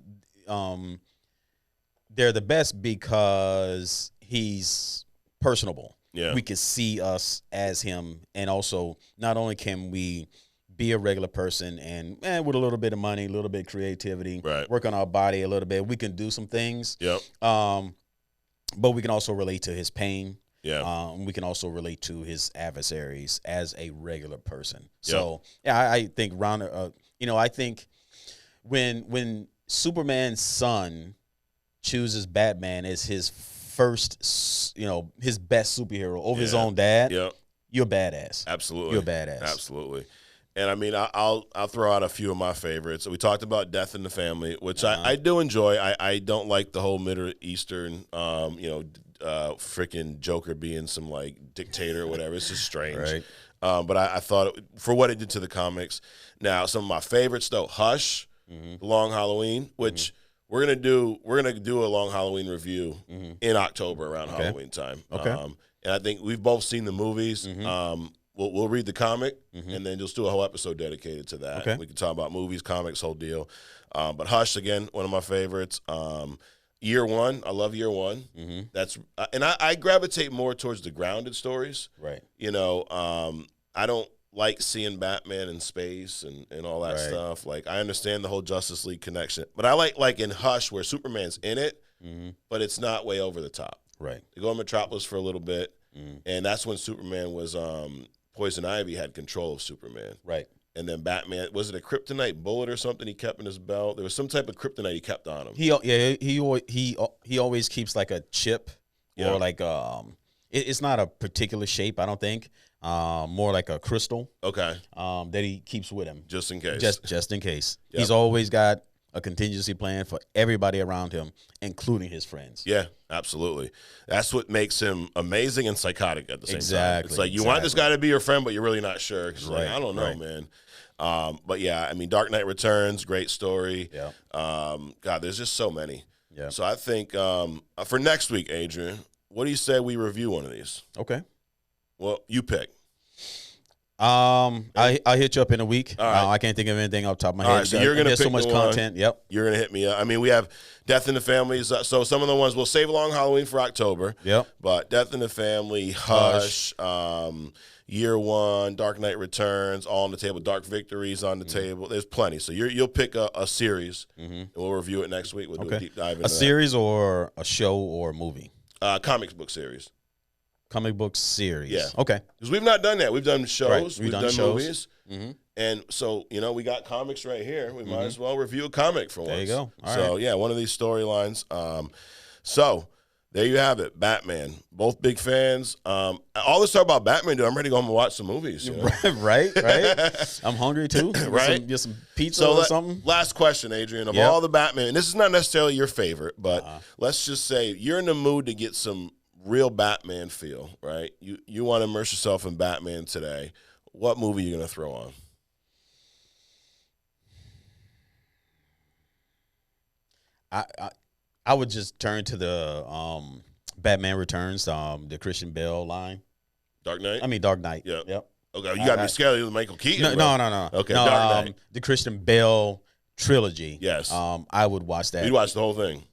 they're the best because he's personable. Yeah. We can see us as him, and also not only can we be a regular person and with a little bit of money, a little bit of creativity, work on our body a little bit, we can do some things. Yep. But we can also relate to his pain. Yeah. We can also relate to his adversaries as a regular person. So I think I think when Superman's son chooses Batman as his first, his best superhero over his own dad, you're badass. Absolutely. You're badass. Absolutely. And I mean, I'll throw out a few of my favorites. We talked about Death in the Family, which I do enjoy. I don't like the whole Middle Eastern, freaking Joker being some dictator or whatever. It's just strange. Right. But I thought for what it did to the comics. Now, some of my favorites though, Hush, Long Halloween, which we're gonna do a long Halloween review in October around Halloween time. Okay. And I think we've both seen the movies. We'll read the comic and then just do a whole episode dedicated to that. Okay. We can talk about movies, comics, whole deal. But Hush, again, one of my favorites. Year One, I love Year One. That's and I gravitate more towards the grounded stories. Right. You know, I don't like seeing Batman in space and all that stuff. Like, I understand the whole Justice League connection, but I like in Hush where Superman's in it, but it's not way over the top. Right. They go to Metropolis for a little bit, and that's when Superman was Poison Ivy had control of Superman. Right. And then Batman, was it a kryptonite bullet or something he kept in his belt? There was some type of kryptonite he kept on him. He always keeps like a chip or like it's not a particular shape, I don't think. More like a crystal. Okay. That he keeps with him. Just in case. Just in case. Yep. He's always got a contingency plan for everybody around him, including his friends. Yeah, absolutely. That's what makes him amazing and psychotic at the same time. It's like you want this guy to be your friend, but you're really not sure. Like, I don't know, man. But yeah, I mean, Dark Knight Returns, great story. Yeah. God, there's just so many. Yeah. So I think for next week, Adrian, what do you say we review one of these? Okay. Well, you pick. I'll hit you up in a week. Right. I can't think of anything off the top of my head. All right, so you're gonna pick so much content. Yep. You're gonna hit me up. I mean, we have Death in the Family. So some of the ones we'll save along Halloween for October. Yep. But Death in the Family, Hush, Year One, Dark Knight Returns, all on the table. Dark Victories on the table. There's plenty. So you'll pick a series, and we'll review it next week. We'll do a deep dive into a series or a show or a movie. Comic book series. Comic book series. Yeah. Okay. Because we've not done that. We've done shows. Right. We've done movies. And so, we got comics right here. We might as well review a comic for once. There you go. All so, right. yeah, one of these storylines. So, there you have it. Batman. Both big fans. All this talk about Batman, dude, I'm ready to go home and watch some movies. Right. I'm hungry, too. Right? Get some pizza or something. Last question, Adrian. Of all the Batman, and this is not necessarily your favorite, but let's just say you're in the mood to get some real Batman feel, right? You want to immerse yourself in Batman today. What movie are you going to throw on? I would just turn to the Batman Returns, the Christian Bale line. Dark Knight? Dark Knight. Yep. Okay, you got me scared of Michael Keaton. No. Okay, no, Dark Knight. The Christian Bale trilogy. Yes. I would watch that. You'd watch the whole thing.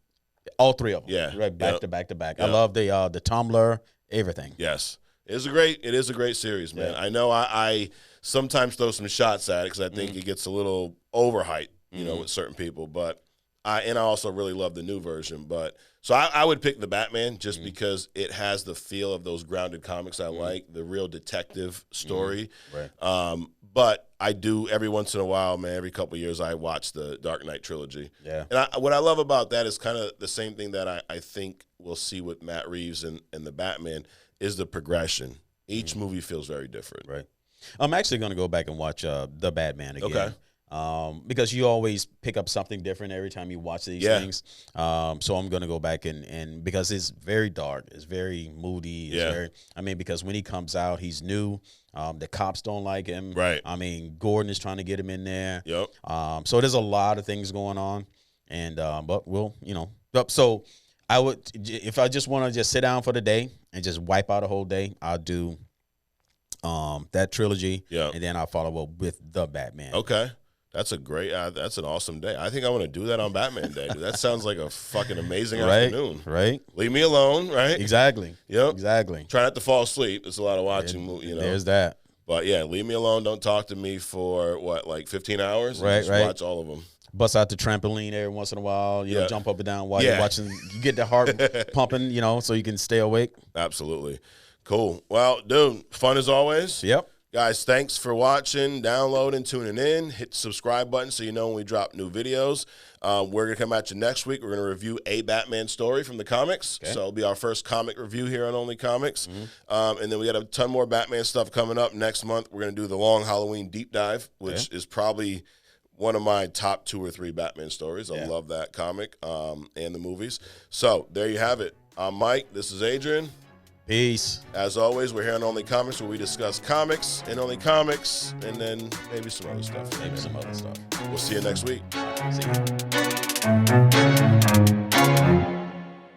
All three of them. Yeah. Right, back to back to back. Yep. I love the Tumblr, everything. Yes. It is a great series, man. Yeah. I know I sometimes throw some shots at it because I think it gets a little overhyped, with certain people. But I also really love the new version. But so I would pick the Batman just because it has the feel of those grounded comics I like, the real detective story. Right. But I do every once in a while, man, every couple of years I watch the Dark Knight trilogy. Yeah. And what I love about that is kind of the same thing that I think we'll see with Matt Reeves and the Batman is the progression. Each movie feels very different. Right. I'm actually going to go back and watch The Batman again. Okay. Because you always pick up something different every time you watch these things. So I'm going to go back and because it's very dark, it's very moody. Because when he comes out, he's new. The cops don't like him. Right. Gordon is trying to get him in there. Yep. So there's a lot of things going on. And, but we'll, so I would, if I just want to just sit down for the day and just wipe out a whole day, I'll do that trilogy. Yeah. And then I'll follow up with The Batman. Okay. That's that's an awesome day. I think I want to do that on Batman Day, dude. That sounds like a fucking amazing afternoon. Right. Leave me alone, right? Exactly. Yep. Exactly. Try not to fall asleep. It's a lot of watching, There's that. But yeah, leave me alone. Don't talk to me for 15 hours? Right, just watch all of them. Bust out the trampoline every once in a while, jump up and down while you're watching. You get the heart pumping, so you can stay awake. Absolutely. Cool. Well, dude, fun as always. Yep. Guys, thanks for watching, downloading, tuning in. Hit the subscribe button so you know when we drop new videos. We're going to come at you next week. We're going to review a Batman story from the comics. Okay. So it'll be our first comic review here on Only Comics. And then we got a ton more Batman stuff coming up next month. We're going to do the long Halloween deep dive, which is probably one of my top 2 or 3 Batman stories. I love that comic and the movies. So there you have it. I'm Mike. This is Adrian. Peace. As always, we're here on Only Comics where we discuss comics and Only Comics and then maybe some other stuff. We'll see you next week. See you.